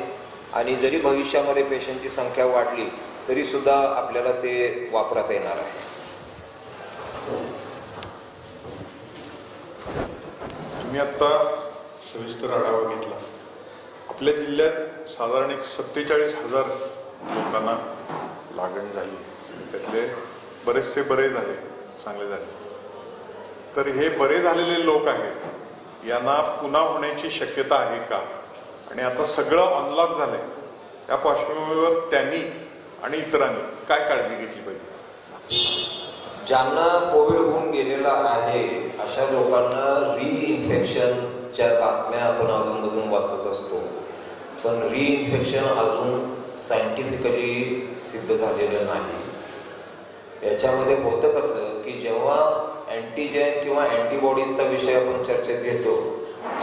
आणि जरी भविष्यामध्ये पेशंटची संख्या वाढली तरीसुद्धा आपल्याला ते वापरता येणार आहे. तुम्ही आत्ता सविस्तर आढावा घेतला. आपल्या जिल्ह्यात साधारण 47,000 लोकांना लागण झाली, त्यातले बरेचसे बरे झाले, चांगले झाले. तर हे बरे झालेले लोक आहेत, यांना पुन्हा होण्याची शक्यता आहे का? आणि आता सगळं अनलॉक झालंय, त्या पार्श्वभूमीवर त्यांनी आणि इतरांनी काय काळजी घेतली पाहिजे? ज्यांना कोविड होऊन गेलेला आहे अशा लोकांना रिइन्फेक्शनच्या बातम्या आपण अधूनमधून वाचत असतो, पण रिइन्फेक्शन अजून सायंटिफिकली सिद्ध झालेलं नाही. याच्यामध्ये होतं कसं की जेव्हा अँटीजेन किंवा अँटीबॉडीजचा विषय आपण चर्चेत घेतो,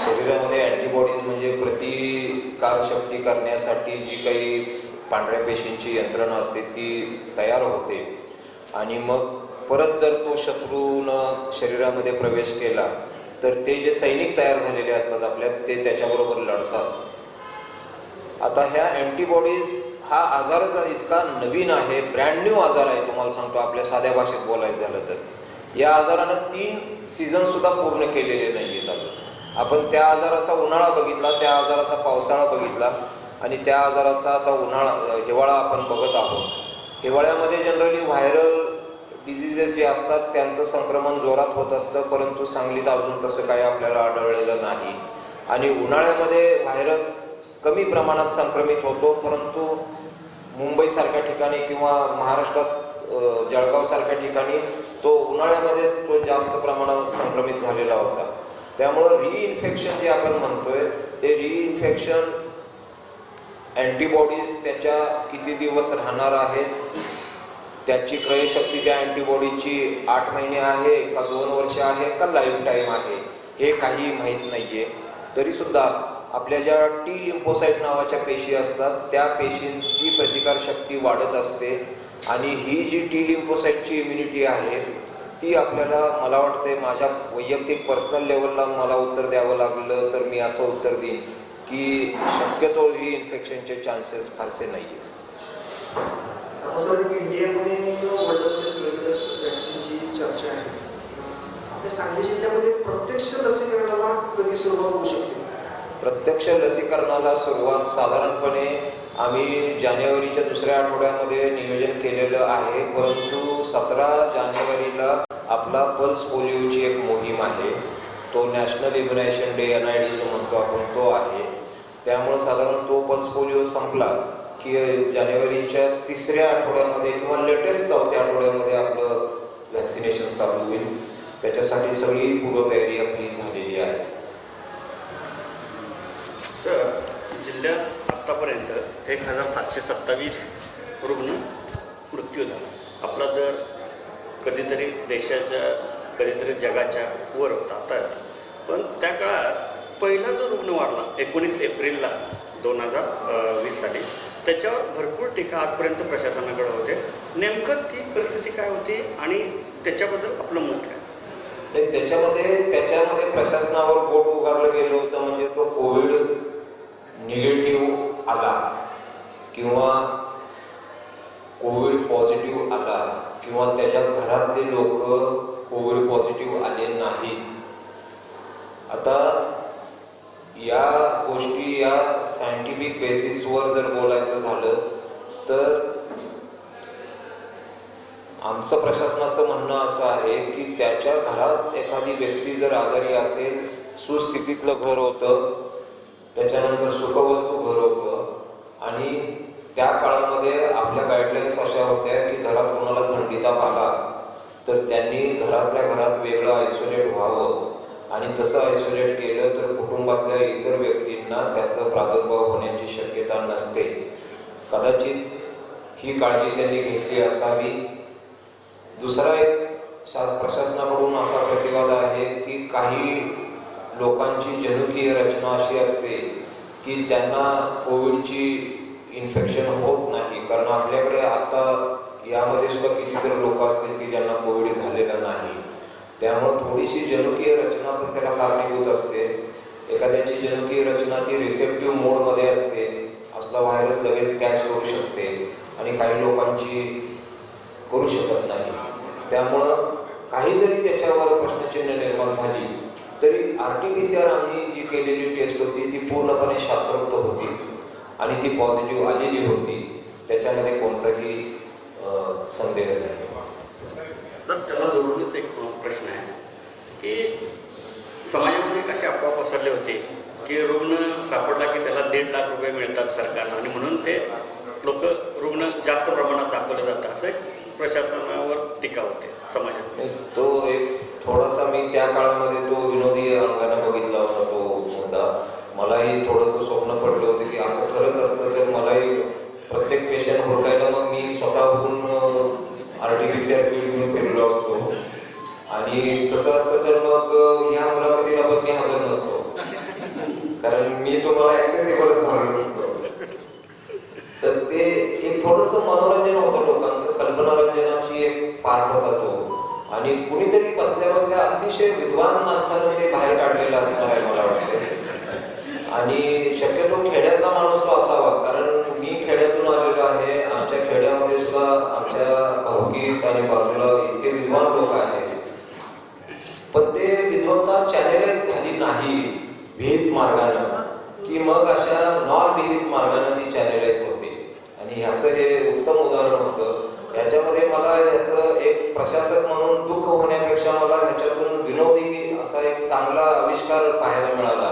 शरीरामध्ये अँटीबॉडीज म्हणजे प्रतिकारशक्ती करण्यासाठी जी काही पांढऱ्या पेशींची यंत्रणा असते ती तयार होते, आणि मग परत जर तो शत्रूनं शरीरामध्ये प्रवेश केला तर ते जे सैनिक तयार झालेले असतात आपल्यात, ते त्याच्याबरोबर लढतात. आता ह्या अँटीबॉडीज हा आजारच इतका नवीन आहे, ब्रँड न्यू आजार आहे. तुम्हाला सांगतो, आपल्या साध्या भाषेत बोलायचं झालं तर या आजारानं 3 सीझन सुद्धा पूर्ण केलेले नाही आहेत. आपण त्या आजाराचा उन्हाळा बघितला, त्या आजाराचा पावसाळा बघितला, आणि त्या आजाराचा आता हिवाळा आपण बघत आहोत. हिवाळ्यामध्ये जनरली व्हायरल डिझिजेस जे असतात त्यांचं संक्रमण जोरात होत असतं, परंतु सांगलीत अजून तसं काही आपल्याला आढळलेलं नाही. आणि उन्हाळ्यामध्ये व्हायरस कमी प्रमाणात संक्रमित होतो, परंतु मुंबईसारख्या ठिकाणी किंवा महाराष्ट्रात जळगावसारख्या ठिकाणी तो उन्हाळ्यामध्येच तो जास्त प्रमाणात संक्रमित झालेला होता. त्यामुळं रिइन्फेक्शन जे आपण म्हणतोय ते रिइन्फेक्शन अँटीबॉडीज त्याच्या किती दिवस राहणार आहेत, त्याची क्रयशक्ती त्या अँटीबॉडीची 8 महिने आहे का 2 वर्ष आहे का लाईफ टाईम आहे, हे काही माहीत नाही आहे. तरीसुद्धा आपल्या ज्या टी लिम्फोसाइट नावाच्या पेशी असतात त्या पेशींची प्रतिकारशक्ती वाढत असते आणि ही जी टी लिम्फोसाइटची इम्युनिटी आहे ती आपल्याला, मला वाटते माझ्या वैयक्तिक पर्सनल लेवलला मला उत्तर द्यावं लागलं तर मी असं उत्तर देईन की शक्यतो ही इन्फेक्शनचे चान्सेस फारसे नाही आहेत. आता सर इंडियामध्ये किंवा वर्ल्डमध्ये सगळीकडे वॅक्सिनची चर्चा आहे. आपल्या सांगली जिल्ह्यामध्ये प्रत्यक्ष लसीकरणाला कधी सुरुवात होऊ शकते? प्रत्यक्ष लसीकरणाला सुरुवात साधारणपणे आम्ही जानेवारीच्या दुसऱ्या आठवड्यामध्ये नियोजन केलेलं आहे, परंतु 17 जानेवारीला आपला पल्स पोलिओची एक मोहीम आहे. तो नॅशनल इम्युनायझेशन डे NID जो म्हणतो आपण तो आहे. त्यामुळं साधारण तो पल्स पोलिओ संपला की जानेवारीच्या तिसऱ्या आठवड्यामध्ये किंवा लेटेस्ट चौथ्या आठवड्यामध्ये आपलं व्हॅक्सिनेशन चालू होईल. त्याच्यासाठी सगळी पूर्वतयारी आपली झालेली आहे. सर, जिल्ह्यात आत्तापर्यंत 1727 रुग्ण मृत्यू झाला. आपला दर कधीतरी देशाच्या कधीतरी जगाच्या वर होता आता. पण त्या काळात पहिला जो रुग्ण वारला 19 एप्रिलला 2020 साली, त्याच्यावर भरपूर टीका आजपर्यंत प्रशासनाकडे होते. नेमकं ती परिस्थिती काय होती आणि त्याच्याबद्दल आपलं मत काय? त्याच्यामध्ये प्रशासनावर बोट उगारलं गेलं होतं. म्हणजे तो कोविड निगेटिव्ह आला किंवा कोविड पॉझिटिव्ह आला किंवा त्याच्या घरातले लोक कोविड पॉझिटिव्ह आले नाहीत. आता या गोष्टी या सायंटिफिक बेसिसवर जर बोलायचं झालं तर आमचं प्रशासनाचं म्हणणं असं आहे की त्याच्या घरात एखादी व्यक्ती जर आजारी असेल, सुस्थितीतलं घर होतं, त्याच्यानंतर सुखवस्तू घर होतं आणि त्या काळामध्ये आपल्या गाईडलाईन्स अशा होत्या की घरात कोणाला थंडी ताप आला तर त्यांनी घरातल्या घरात वेगळं आयसोलेट व्हावं आणि तसं आयसोलेट केलं तर कुटुंबातल्या इतर व्यक्तींना त्याचा प्रादुर्भाव होण्याची शक्यता नसते. कदाचित ही काळजी त्यांनी घेतली असावी. दुसरा एक प्रशासनाकडून असा प्रतिवाद आहे की काही लोकांची जनुकीय रचना अशी असते की त्यांना कोविडची इन्फेक्शन होत नाही. कारण आपल्याकडे आता यामध्ये सुद्धा कितीतरी लोक असतील की ज्यांना कोविड झालेला नाही. त्यामुळे थोडीशी जनुकीय रचना पण त्याला कारणीभूत असते. एखाद्याची जनुकीय रचना ती रिसेप्टिव्ह मोडमध्ये असते, असला व्हायरस लगेच कॅच करू शकते आणि काही लोकांची करू शकत नाही. त्यामुळं काही जरी त्याच्यावर प्रश्नचिन्ह निर्माण झाली तरी RT-PCR आम्ही जी केलेली टेस्ट होती ती पूर्णपणे शास्त्रोक्त होती आणि ती पॉझिटिव्ह आलेली होती. त्याच्यामध्ये कोणताही संदेह नाही. सर, त्याला जोडूनच एक प्रश्न आहे की समाजामध्ये एक अशी अफवा पसरली होती की रुग्ण सापडला की त्याला 1.5 लाख रुपये मिळतात सरकारला आणि म्हणून ते लोक रुग्ण जास्त प्रमाणात दाखवले जातात, असं एक प्रशासनावर टीका होते समाजात. तो एक थोडासा मी त्या काळामध्ये तो विनोदी अंगाने बघितला होता तो मुद्दा. मलाही थोडंसं स्वप्न पडलं होतं की असं खरंच असतं तर मलाही प्रत्येक पेशंट हुडकायला मग मी स्वतःहून RT-PCR किट घेऊन फिरलो असतो आणि तसं असतं तर मग ह्या मुलाखतीला पण मी हजर नसतो, कारण मी तुम्हाला ऍक्सेसिबल झालो नसतो. तर ते एक थोडंसं मनोरंजन होतं लोकांचं, कल्पनारंजनाची एक पार्ट होता तो. आणि कुणीतरी बसल्या बसल्या अतिशय विद्वान माणसानं ते बाहेर काढलेलं असणार आहे मला वाटतं. आणि शक्यतो खेड्यातला माणूस तो असावा, कारण मी खेड्यातून आलेलो आहे. आमच्या खेड्यामध्ये सुद्धा आमच्या भाऊकीत आणि बाजूला इतके विद्वान लोक आहेत, पण ते विद्वत्ता चॅनेलाइज झाली नाही विहित मार्गानं की मग अशा नॉन विहित मार्गानं ती चॅनेलाइज होते. आणि ह्याचं हे उत्तम उदाहरण होतं. ह्याच्यामध्ये मला ह्याचं एक प्रशासक म्हणून दुःख होण्यापेक्षा मला ह्याच्यातून विनोदी असा एक चांगला आविष्कार पाहायला मिळाला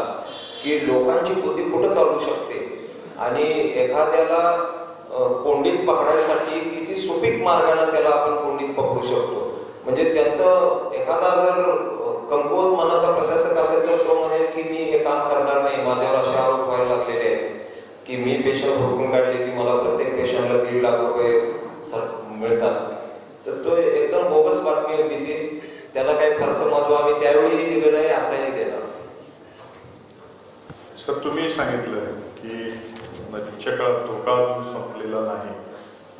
की लोकांची बुद्धी कुठं चालू शकते आणि एखाद्याला कोंडीत पकडायसाठी किती सुपीक मार्गाने त्याला आपण कोंडीत पकडू शकतो. म्हणजे त्याचं एखादा जर कमकुवत मनाचा प्रशासक असेल तर तो म्हणेल की मी हे काम करणार नाही, माझ्यावर असे आरोप व्हायला लागलेले आहेत की मी पेशंट हुडकून काढले की मला प्रत्येक पेशंटला 1.5 लाख रुपये मिळतात. तर तो एकदम बोगस बातमी होती ती. त्याला काही फारसं महत्व आम्ही त्यावेळीही दिलं नाही, आताही देणार. सर, तुम्ही तुम्ही सांगितलं की नजीकच्या काळात धोका अजून संपलेला नाही.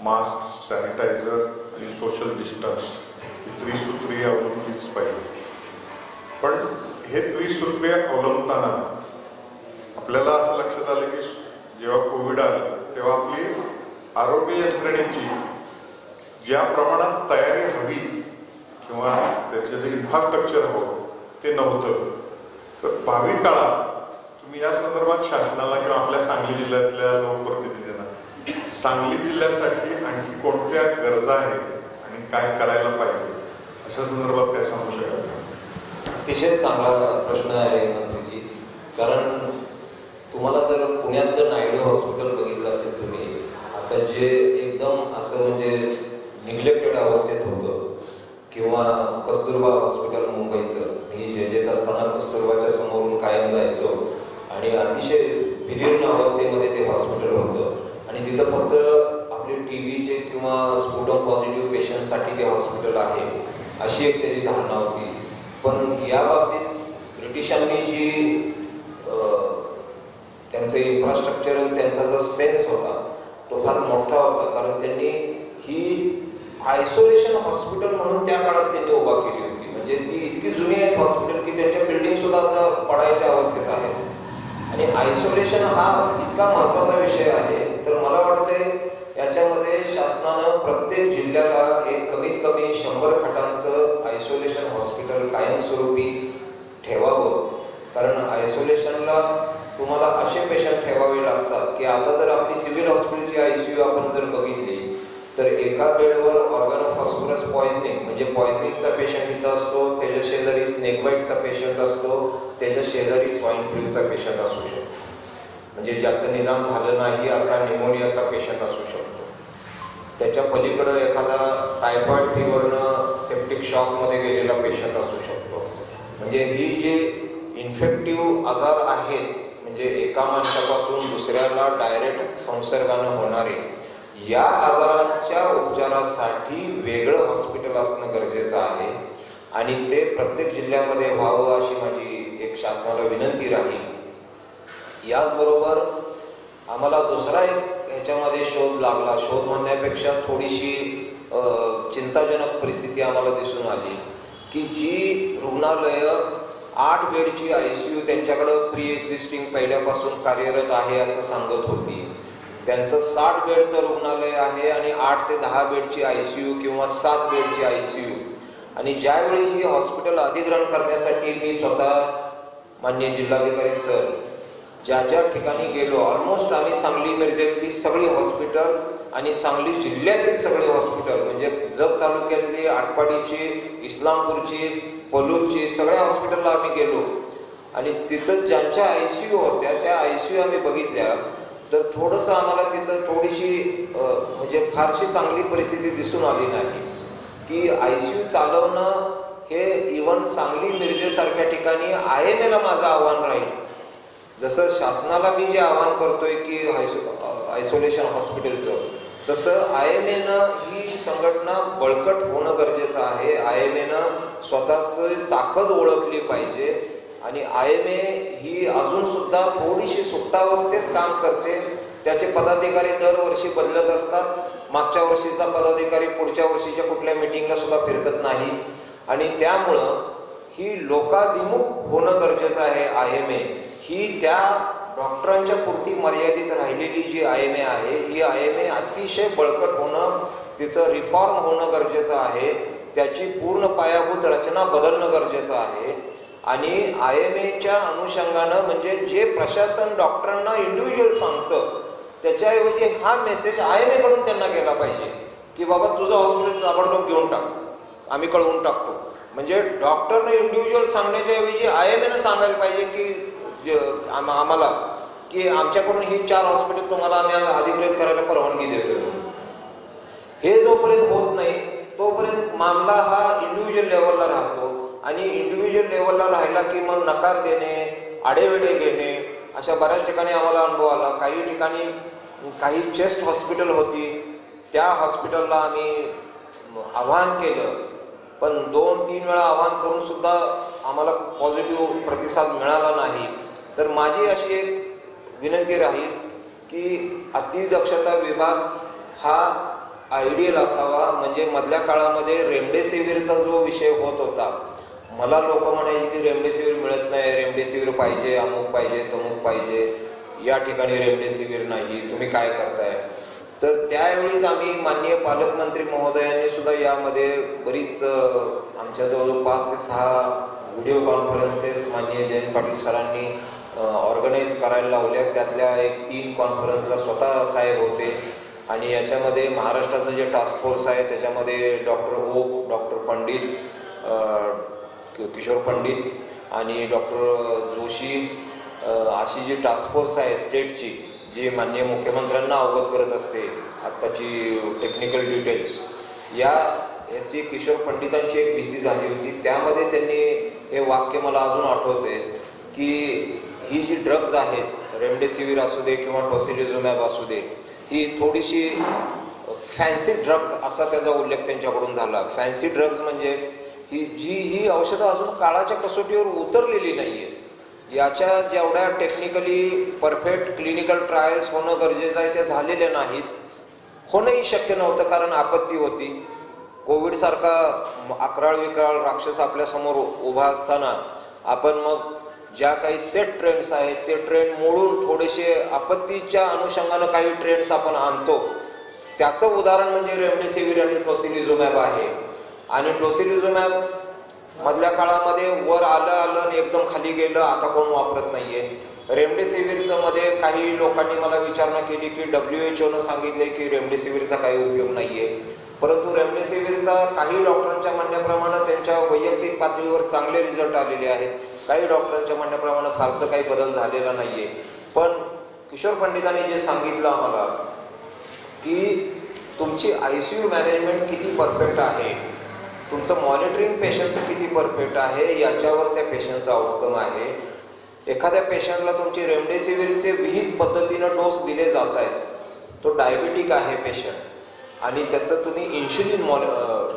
मास्क, सॅनिटायझर आणि सोशल डिस्टन्स ही त्रिसूत्री अवलंबलीच पाहिजे. पण हे त्रिसूत्री अवलंबताना आपल्याला असं लक्षात आलं की जेव्हा कोविड आलं तेव्हा आपली आरोग्य यंत्रणेची ज्या प्रमाणात तयारी हवी किंवा त्याचे जे इन्फ्रास्ट्रक्चर हवं ते नव्हतं. तर भावी काळात तुम्ही या संदर्भात शासनाला किंवा आपल्या सांगली जिल्ह्यातल्या लोकप्रतिनिधींना सांगली जिल्ह्यासाठी आणखी कोणत्या गरजा आहेत आणि काय करायला पाहिजे अशा संदर्भात काय सांगू शकाल? अतिशय चांगला प्रश्न आहे मंत्रीजी. कारण तुम्हाला जर पुण्यातलं नायडू हॉस्पिटल बघितलं असेल तुम्ही, आता जे एकदम असं म्हणजे निग्लेक्टेड अवस्थेत होतं, किंवा कस्तुरबा हॉस्पिटल मुंबईचं, मी जेजेत असताना कस्तुरबाच्या समोरून कायम जायचो आणि अतिशय विदीर्ण अवस्थेमध्ये ते हॉस्पिटल होतं आणि तिथं फक्त आपले TBचे किंवा स्फोटक पॉझिटिव्ह पेशंटसाठी ते हॉस्पिटल आहे अशी एक त्याची धारणा होती. पण या बाबतीत ब्रिटिशांनी जी त्यांचं इन्फ्रास्ट्रक्चरल त्यांचा जो सेन्स होता तो फार मोठा होता. कारण त्यांनी ही आयसोलेशन हॉस्पिटल म्हणून त्या काळात त्यांनी उभा केली होती. म्हणजे ती इतकी जुनी आहेत हॉस्पिटल की त्यांच्या बिल्डिंग सुद्धा आता पडायच्या अवस्थेत आहेत. आणि आयसोलेशन हा इतका महत्त्वाचा विषय आहे. तर मला वाटते याच्यामध्ये शासनानं प्रत्येक जिल्ह्याला एक कमीत कमी 100 खाटांचं आयसोलेशन हॉस्पिटल कायमस्वरूपी ठेवावं. कारण आयसोलेशनला तुम्हाला असे पेशंट ठेवावे लागतात की आता जर आपली सिव्हिल हॉस्पिटलची ICU आपण जर बघितली तर एका बेडवर ऑर्गॅनोफॉस्फरस पॉइझनिंग म्हणजे पॉइझनिंगचा पेशंट इथं असतो, त्याच्या शेजारी स्नेक बाईटचा पेशंट असतो, त्याच्या शेजारी स्वाईन फ्लूचा पेशंट असू शकतो, म्हणजे ज्याचं निदान झालं नाही असा निमोनियाचा पेशंट असू शकतो, त्याच्या पलीकडं एखादा टायफॉइड फीवरनं सेप्टिक शॉकमध्ये गेलेला पेशंट असू शकतो. म्हणजे ही जे इन्फेक्टिव्ह आजार आहेत म्हणजे एका माणसापासून दुसऱ्याला डायरेक्ट संसर्गानं होणारे, या आजारांच्या उपचारासाठी वेगळं हॉस्पिटल असणं गरजेचं आहे आणि ते प्रत्येक जिल्ह्यामध्ये व्हावं अशी माझी एक शासनाला विनंती राहील. याचबरोबर आम्हाला दुसरा एक ह्याच्यामध्ये शोध लागला, शोध म्हणण्यापेक्षा थोडीशी चिंताजनक परिस्थिती आम्हाला दिसून आली की जी रुग्णालयं 8 बेडची ICU त्यांच्याकडं प्री एक्झिस्टिंग पहिल्यापासून कार्यरत आहे असं सांगत होती, त्यांचं 60 बेडचं रुग्णालय आहे आणि 8 ते 10 बेडची ICU किंवा 7 बेडची ICU. आणि ज्यावेळी ही हॉस्पिटल अधिग्रहण करण्यासाठी मी स्वतः माननीय जिल्हाधिकारी सर ज्या ठिकाणी गेलो, ऑलमोस्ट आम्ही सांगली मिरजेतली सगळी हॉस्पिटल आणि सांगली जिल्ह्यातील सगळी हॉस्पिटल म्हणजे जत तालुक्यातली, आटपाडीची, इस्लामपूरची, पलूसची सगळ्या हॉस्पिटलला आम्ही गेलो आणि तिथं ज्यांच्या ICU होत्या त्या ICU आम्ही बघितल्या. तर थोडंसं आम्हाला तिथं थोडीशी म्हणजे फारशी चांगली परिस्थिती दिसून आली नाही की ICU चालवणं हे इव्हन सांगली मिरजेसारख्या ठिकाणी IMAला माझं आव्हान राहील. जसं शासनाला मी जे आव्हान करतोय की आयसोलेशन हॉस्पिटलचं, तसं IMAनं ही संघटना बळकट होणं गरजेचं आहे. IMAनं स्वतःचं ताकद ओळखली पाहिजे आणि IMA ही अजून सुद्धा थोडीशी सुप्तावस्थेत काम करते. त्याचे पदाधिकारी दरवर्षी बदलत असतात. मागच्या वर्षीचा पदाधिकारी पुढच्या वर्षीच्या कुठल्या मिटिंगला सुद्धा फिरकत नाही आणि त्यामुळं ही लोकाभिमुख होणं गरजेचं आहे. IMA ही त्या डॉक्टरांच्या पुरती मर्यादित राहिलेली जी IMA आहे ही IMA अतिशय बळकट होणं, तिचं रिफॉर्म होणं गरजेचं आहे. त्याची पूर्ण पायाभूत रचना बदलणं गरजेचं आहे आणि IMAच्या अनुषंगानं म्हणजे जे प्रशासन डॉक्टरांना इंडिव्हिज्युअल सांगतं त्याच्याऐवजी हा मेसेज IMA कडून त्यांना गेला पाहिजे की बाबा तुझं हॉस्पिटल ताबडतोब घेऊन टाक, आम्ही कळवून टाकतो. म्हणजे डॉक्टरनं इंडिव्हिज्युअल सांगण्याच्या ऐवजी IMAनं सांगायला पाहिजे की आम्हाला की आमच्याकडून ही 4 हॉस्पिटल तुम्हाला आम्ही अधिकृत करायला परवानगी देतो. हे जोपर्यंत होत नाही तोपर्यंत मामला हा इंडिव्हिज्युअल लेवलला राहतो आणि इंडिव्हिज्युअल लेवलला राहिला की मग नकार देणे, आडेवेडे घेणे अशा बऱ्याच ठिकाणी आम्हाला अनुभव आला. काही ठिकाणी काही चेस्ट हॉस्पिटल होती, त्या हॉस्पिटलला आम्ही आवाहन केलं पण 2-3 वेळा आवाहन करून सुद्धा आम्हाला पॉझिटिव्ह प्रतिसाद मिळाला नाही. तर माझी अशी एक विनंती राहील की अतिदक्षता विभाग हा आयडियल असावा. म्हणजे मधल्या काळामध्ये रेमडेसिवीरचा जो विषय होत होता, मला लोक म्हणायचे की रेमडेसिवीर मिळत नाही, रेमडेसिवीर पाहिजे, अमुक पाहिजे, तमुक पाहिजे, या ठिकाणी रेमडेसिवीर नाही, तुम्ही काय करताय. तर त्यावेळीच आम्ही माननीय पालकमंत्री महोदयांनी सुद्धा यामध्ये बरीच आमच्या जवळ 5 ते 6 व्हिडिओ कॉन्फरन्सेस माननीय जयंत पाटील सरांनी ऑर्गनाईज करायला लावल्या. त्यातल्या 3 कॉन्फरन्सला स्वतः साहेब होते. आणि याच्यामध्ये महाराष्ट्राचं जे टास्क फोर्स आहे त्याच्यामध्ये डॉक्टर ओक, डॉक्टर पंडित, किशोर पंडित आणि डॉक्टर जोशी अशी जी टास्क फोर्स आहे स्टेटची, जी माननीय मुख्यमंत्र्यांना अवगत करत असते आत्ताची टेक्निकल डिटेल्स, याची किशोर पंडितांची एक BC झाली होती. त्यामध्ये त्यांनी हे वाक्य मला अजून आठवते की ही जी ड्रग्ज आहेत, रेमडेसिवीर असू दे किंवा टोसिलिझुमॅब असू दे, ही थोडीशी फॅन्सी ड्रग्ज असा त्याचा उल्लेख त्यांच्याकडून झाला. फॅन्सी ड्रग्ज म्हणजे ही औषधं अजून काळाच्या कसोटीवर उतरलेली नाही आहेत. याच्या जेवढ्या टेक्निकली परफेक्ट क्लिनिकल ट्रायल्स होणं गरजेचं आहे त्या झालेल्या नाहीत. होणंही शक्य नव्हतं, कारण आपत्ती होती. कोविडसारखा अकराळ विकराळ राक्षस आपल्यासमोर उभा असताना आपण मग ज्या काही सेट ट्रेंड्स आहेत ते ट्रेंड मोडून थोडेसे आपत्तीच्या अनुषंगानं काही ट्रेंड्स आपण आणतो. त्याचं उदाहरण म्हणजे रेमडेसिवीर आणि टोसिलिझुमॅब आहे. आणि टोसिलिझुमॅब मधल्या काळामध्ये वर आलं आणि एकदम खाली गेलं, आता कोण वापरत नाहीये. रेमडेसिवीरचं मध्ये काही लोकांनी मला विचारणा केली की WHO सांगितले की रेमडेसिवीरचा काही उपयोग नाहीये. परंतु रेमडेसिवीरचा काही डॉक्टरांच्या म्हणण्याप्रमाणे त्यांच्या वैयक्तिक पातळीवर चांगले रिझल्ट आलेले आहेत. काही डॉक्टरांच्या म्हणण्याप्रमाणे फारसं काही बदल झालेला नाहीये. पण किशोर पंडितांनी जे सांगितलं आम्हाला की तुमची ICU मॅनेजमेंट किती परफेक्ट आहे, तुमचं मॉनिटरिंग पेशंटचं किती परफेक्ट आहे, याच्यावर त्या पेशंटचा आउटकम आहे. एखाद्या पेशंटला तुमची रेमडेसिवीरचे विहित पद्धतीनं डोस दिले जात आहेत, तो डायबिटिक आहे पेशंट आणि त्याचं तुम्ही इन्शुलिन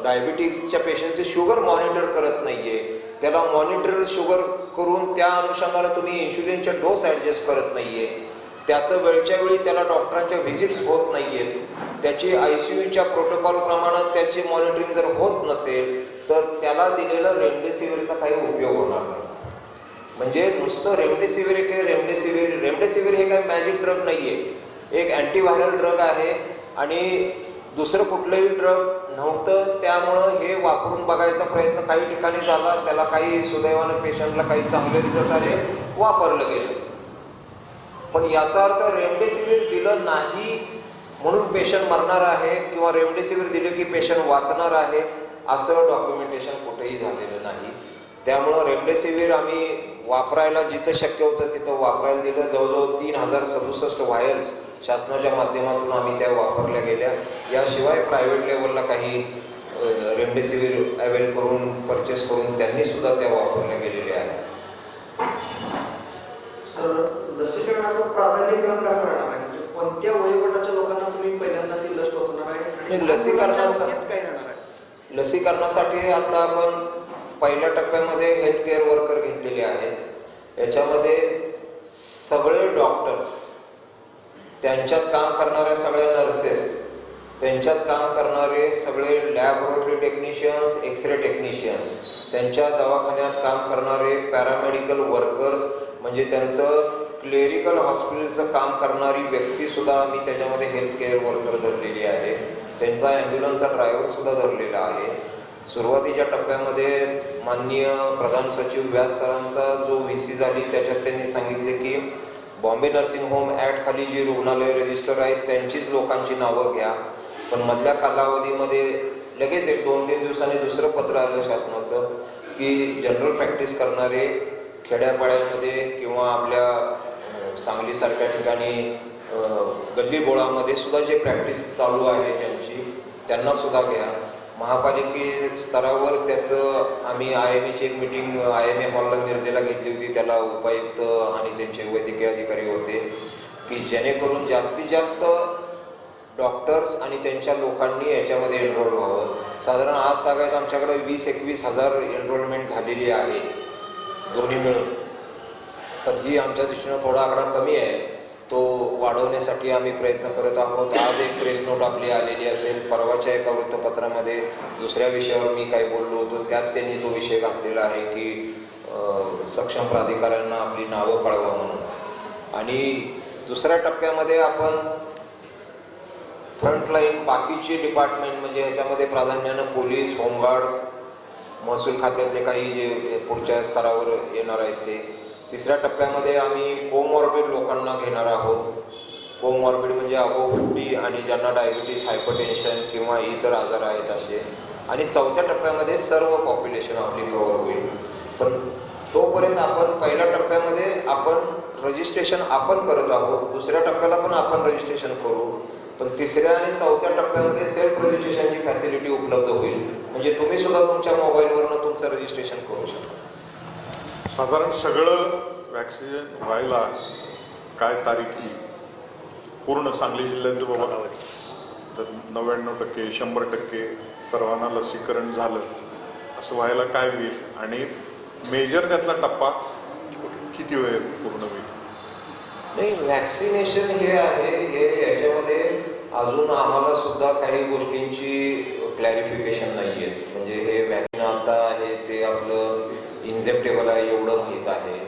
डायबिटिक्सच्या पेशंटचे शुगर मॉनिटर करत नाहीये, त्याला मॉनिटर शुगर करून त्या अनुषंगाने तुम्ही इन्शुलिनचे डोस ॲडजस्ट करत नाहीये, त्याचं वेळच्या वेळी त्याला डॉक्टरांच्या व्हिजिट्स होत नाहीयेत, त्याची ICUच्या प्रोटोकॉलप्रमाणे त्याची मॉनिटरिंग जर होत नसेल तर त्याला दिलेलं रेमडेसिवीरचा काही उपयोग होणार नाही. म्हणजे नुसतं रेमडेसिवीर रेमडेसिवीर हे काही मॅजिक ड्रग नाहीये, एक अँटीव्हायरल ड्रग आहे आणि दुसरं कुठलंही ड्रग नव्हतं. त्यामुळं हे वापरून बघायचा प्रयत्न काही ठिकाणी झाला, त्याला काही सुदैवानं पेशंटला काही चांगले रिझल्ट आले, वापरलं गेलं. पण याचा अर्थ रेमडेसिवीर दिलं नाही म्हणून पेशंट मरणार आहे किंवा रेमडेसिवीर दिले की पेशंट वाचणार आहे असं डॉक्युमेंटेशन कुठेही झालेलं नाही. त्यामुळं रेमडेसिवीर आम्ही वापरायला जिथं शक्य होतं तिथं वापरायला दिलं. जवळजवळ 3067 व्हायल्स शासनाच्या माध्यमातून आम्ही त्या वापरल्या गेल्या. याशिवाय प्रायव्हेट लेवलला काही रेमडेसिवीर अवेल करून परचेस करून त्यांनी सुद्धा त्या वापरल्या गेलेल्या आहेत. सर, लसीकरणाचं प्राधान्यक्रम कसा राहणार आहे? म्हणजे कोणत्या वयोगटाच्या लोकांना तुम्ही पहिल्यांदा ती लस टोचणार आहे आणि काय राहणार आहे? लसीकरणासाठी आता आपण पहिल्या टप्प्यामध्ये हेल्थ केअर वर्कर घेतलेले आहेत. याच्यामध्ये सगळे डॉक्टर्स, त्यांच्यात काम करणाऱ्या सगळ्या नर्सेस, त्यांच्यात काम करणारे सगळे लॅबोरेटरी टेक्निशियन्स, एक्सरे टेक्निशियन्स, त्यांच्या दवाखान्यात काम करणारे पॅरामेडिकल वर्कर्स, म्हणजे त्यांचं क्लेरिकल हॉस्पिटलचं काम करणारी व्यक्तीसुद्धा आम्ही त्याच्यामध्ये हेल्थ केअर वर्कर धरलेली आहे. त्यांचा ॲम्ब्युलन्सचा ड्रायव्हरसुद्धा धरलेला आहे. सुरुवातीच्या टप्प्यामध्ये माननीय प्रधान सचिव व्यास सरांचा जो VC झाली त्याच्यात त्यांनी सांगितले की बॉम्बे नर्सिंग होम ॲक्ट खाली जी रुग्णालय रजिस्टर आहेत त्यांचीच लोकांची नावं घ्या. पण मधल्या कालावधीमध्ये लगेच 1-2-3 दिवसांनी दुसरं पत्र आलं शासनाचं की जनरल प्रॅक्टिस करणारे खेड्यापाड्यामध्ये किंवा आपल्या सांगलीसारख्या ठिकाणी गल्लीबोळामध्ये सुद्धा जे प्रॅक्टिस चालू आहे त्यांना सुद्धा घ्या. महापालिके स्तरावर त्याचं आम्ही IMAची एक मीटिंग IMA हॉलला मिरजेला घेतली होती. त्याला उपायुक्त आणि त्यांचे वैद्यकीय अधिकारी होते की जेणेकरून जास्तीत जास्त डॉक्टर्स आणि त्यांच्या लोकांनी याच्यामध्ये एनरोल व्हावं. साधारण आज तागायत आमच्याकडे 20-21 हजार एनरोलमेंट झालेली आहे दोन्ही मिळून. तर ही आमच्या दृष्टीनं थोडा आकडा कमी आहे. तो वाढवण्यासाठी आम्ही प्रयत्न करत आहोत. आज एक प्रेस नोट आपली आलेली असेल, परवाच्या एका वृत्तपत्रामध्ये दुसऱ्या विषयावर मी काही बोललो होतो, त्यात त्यांनी तो विषय घातलेला आहे की सक्षम प्राधिकाऱ्यांना आपली नावं कळवा म्हणून. आणि दुसऱ्या टप्प्यामध्ये आपण फ्रंटलाईन बाकीचे डिपार्टमेंट म्हणजे ह्याच्यामध्ये प्राधान्यानं पोलीस, होमगार्ड्स, महसूल खात्यातले काही जे पुढच्या स्तरावर येणार आहेत ते. तिसऱ्या टप्प्यामध्ये आम्ही कोमॉर्बिड लोकांना घेणार आहोत. कोमॉर्बिड म्हणजे अबोव 50 आणि ज्यांना डायबिटीस, हायपरटेन्शन किंवा इतर आजार आहेत असे. आणि चौथ्या टप्प्यामध्ये सर्व पॉप्युलेशन आपली कव्हर होईल. पण तोपर्यंत आपण पहिल्या टप्प्यामध्ये आपण रजिस्ट्रेशन आपण करत आहोत, दुसऱ्या टप्प्याला पण आपण रजिस्ट्रेशन करू. पण तिसऱ्या आणि चौथ्या टप्प्यामध्ये सेल्फ रजिस्ट्रेशनची फॅसिलिटी उपलब्ध होईल. म्हणजे तुम्ही सुद्धा तुमच्या मोबाईलवरनं तुमचं रजिस्ट्रेशन करू शकता. साधारण सगळं वॅक्सिनेशन व्हायला काय तारीख येईल? पूर्ण सांगली जिल्ह्याचं बाबा तर 99%, 100% सर्वांना लसीकरण झालं असं व्हायला काय होईल? आणि मेजर त्यातला टप्पा किती वेळ पूर्ण होईल? नाही, व्हॅक्सिनेशन हे आहे, हे याच्यामध्ये अजून आम्हाला सुद्धा काही गोष्टींची क्लॅरिफिकेशन नाही आहेत. म्हणजे हे वॅक्सिन आता आहे ते आपलं इंजेक्टेबल आहे एवढं माहीत आहे.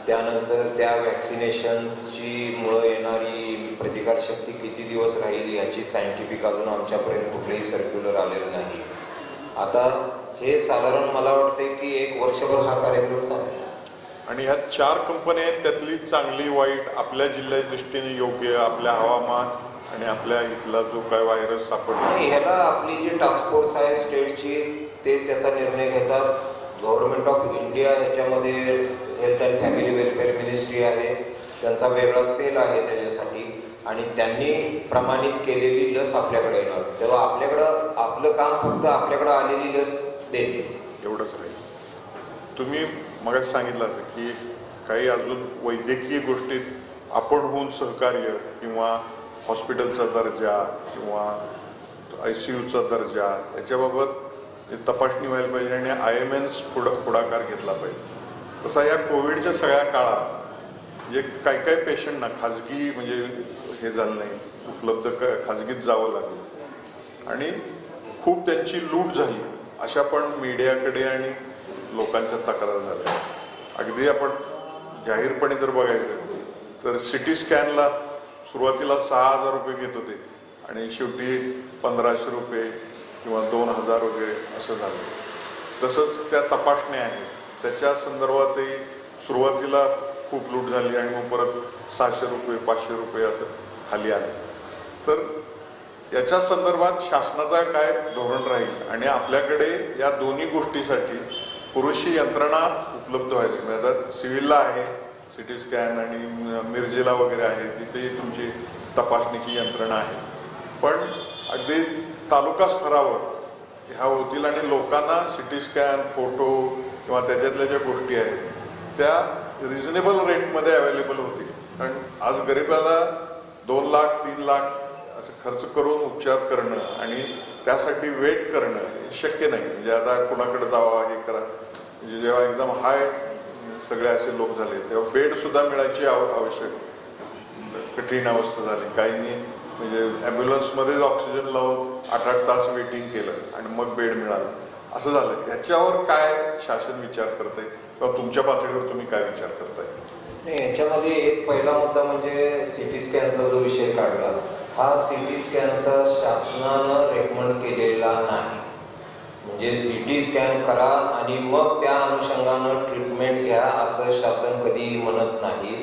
त्यानंतर त्या व्हॅक्सिनेशनची मुळे येणारी प्रतिकारशक्ती किती दिवस राहील याची सायंटिफिक अजून आमच्यापर्यंत कुठलेही सर्क्युलर आलेलं नाही. आता हे साधारण मला वाटते की 1 वर्षभर हा कार्यक्रम चालेल. आणि ह्या 4 कंपन्या आहेत, त्यातली चांगली वाईट आपल्या जिल्ह्याच्या दृष्टीने योग्य, आपल्या हवामान आणि आपल्या इथला जो काय व्हायरस सापडला नाही, ह्याला आपली जी टास्क फोर्स आहे स्टेटची ते त्याचा निर्णय घेतात. गव्हर्नमेंट ऑफ इंडिया ह्याच्यामध्ये health and family welfare ministry आहे, त्यांचा वेगळा सेल आहे त्याच्यासाठी. आणि त्यांनी प्रमाणित केलेली लस आपल्याकडे येणार, तेव्हा आपल्याकडं आपलं काम फक्त आपल्याकडं आलेली लस देते एवढंच राहील. तुम्ही मगाशी सांगितलं की काही अजून वैद्यकीय गोष्टीत आपण होऊन सहकार्य किंवा हॉस्पिटलचा दर्जा किंवा ICUचा दर्जा याच्याबाबत तपासणी व्हायला पाहिजे आणि IMNs पुढाकार घेतला पाहिजे. तसा या कोविडच्या सगळ्या काळात म्हणजे काही पेशंटना खाजगी म्हणजे हे झालं नाही, उपलब्ध खाजगीत जावं लागलं आणि खूप त्यांची लूट झाली अशा पण मीडियाकडे आणि लोकांच्या तक्रार झाल्या. अगदी आपण जाहीरपणे जर बघायचं तर CT स्कॅनला सुरुवातीला 6,000 रुपये घेत होते आणि शेवटी 1,500 रुपये किंवा 2,000 वगैरे असं झालं. तसंच त्या तपासण्या आहेत त्याच्या संदर्भातही सुरुवातीला खूप लूट झाली आणि मग परत 600 रुपये 500 रुपये असं खाली आले. तर याच्या संदर्भात शासनाचा काय धोरण राहील आणि आपल्याकडे या दोन्ही गोष्टीसाठी पुरेशी यंत्रणा उपलब्ध व्हायला. म्हणजे आता सिव्हिलला आहे CT स्कॅन आणि मिरजेला वगैरे आहे, तिथेही तुमची तपासणीची यंत्रणा आहे. पण अगदी तालुका स्तरावर ह्या होतील आणि लोकांना CT स्कॅन, फोटो किंवा त्याच्यातल्या ज्या गोष्टी आहेत त्या रिझनेबल रेटमध्ये अवेलेबल होतील. कारण आज गरिबाला 2 लाख 3 लाख असं खर्च करून उपचार करणं आणि त्यासाठी वेट करणं शक्य नाही. म्हणजे आता कुणाकडे जावा हे करा, म्हणजे जेव्हा एकदम हाय सगळे असे लोक झाले तेव्हा बेडसुद्धा मिळायची आवश्यक कठीण अवस्था झाली. काहींनी म्हणजे ॲम्ब्युलन्समध्येच ऑक्सिजन लावून 8-8 तास वेटिंग केलं आणि मग बेड मिळालं असं झालं. ह्याच्यावर काय शासन विचार करतंय किंवा तुमच्या पातळीवर तुम्ही काय विचार करताय? नाही, याच्यामध्ये एक पहिला मुद्दा म्हणजे CT स्कॅनचा जो विषय काढला, हा CT स्कॅनचा शासनानं रेकमेंड केलेला नाही. म्हणजे CT स्कॅन करा आणि मग त्या अनुषंगानं ट्रीटमेंट घ्या असं शासन कधी म्हणत नाही.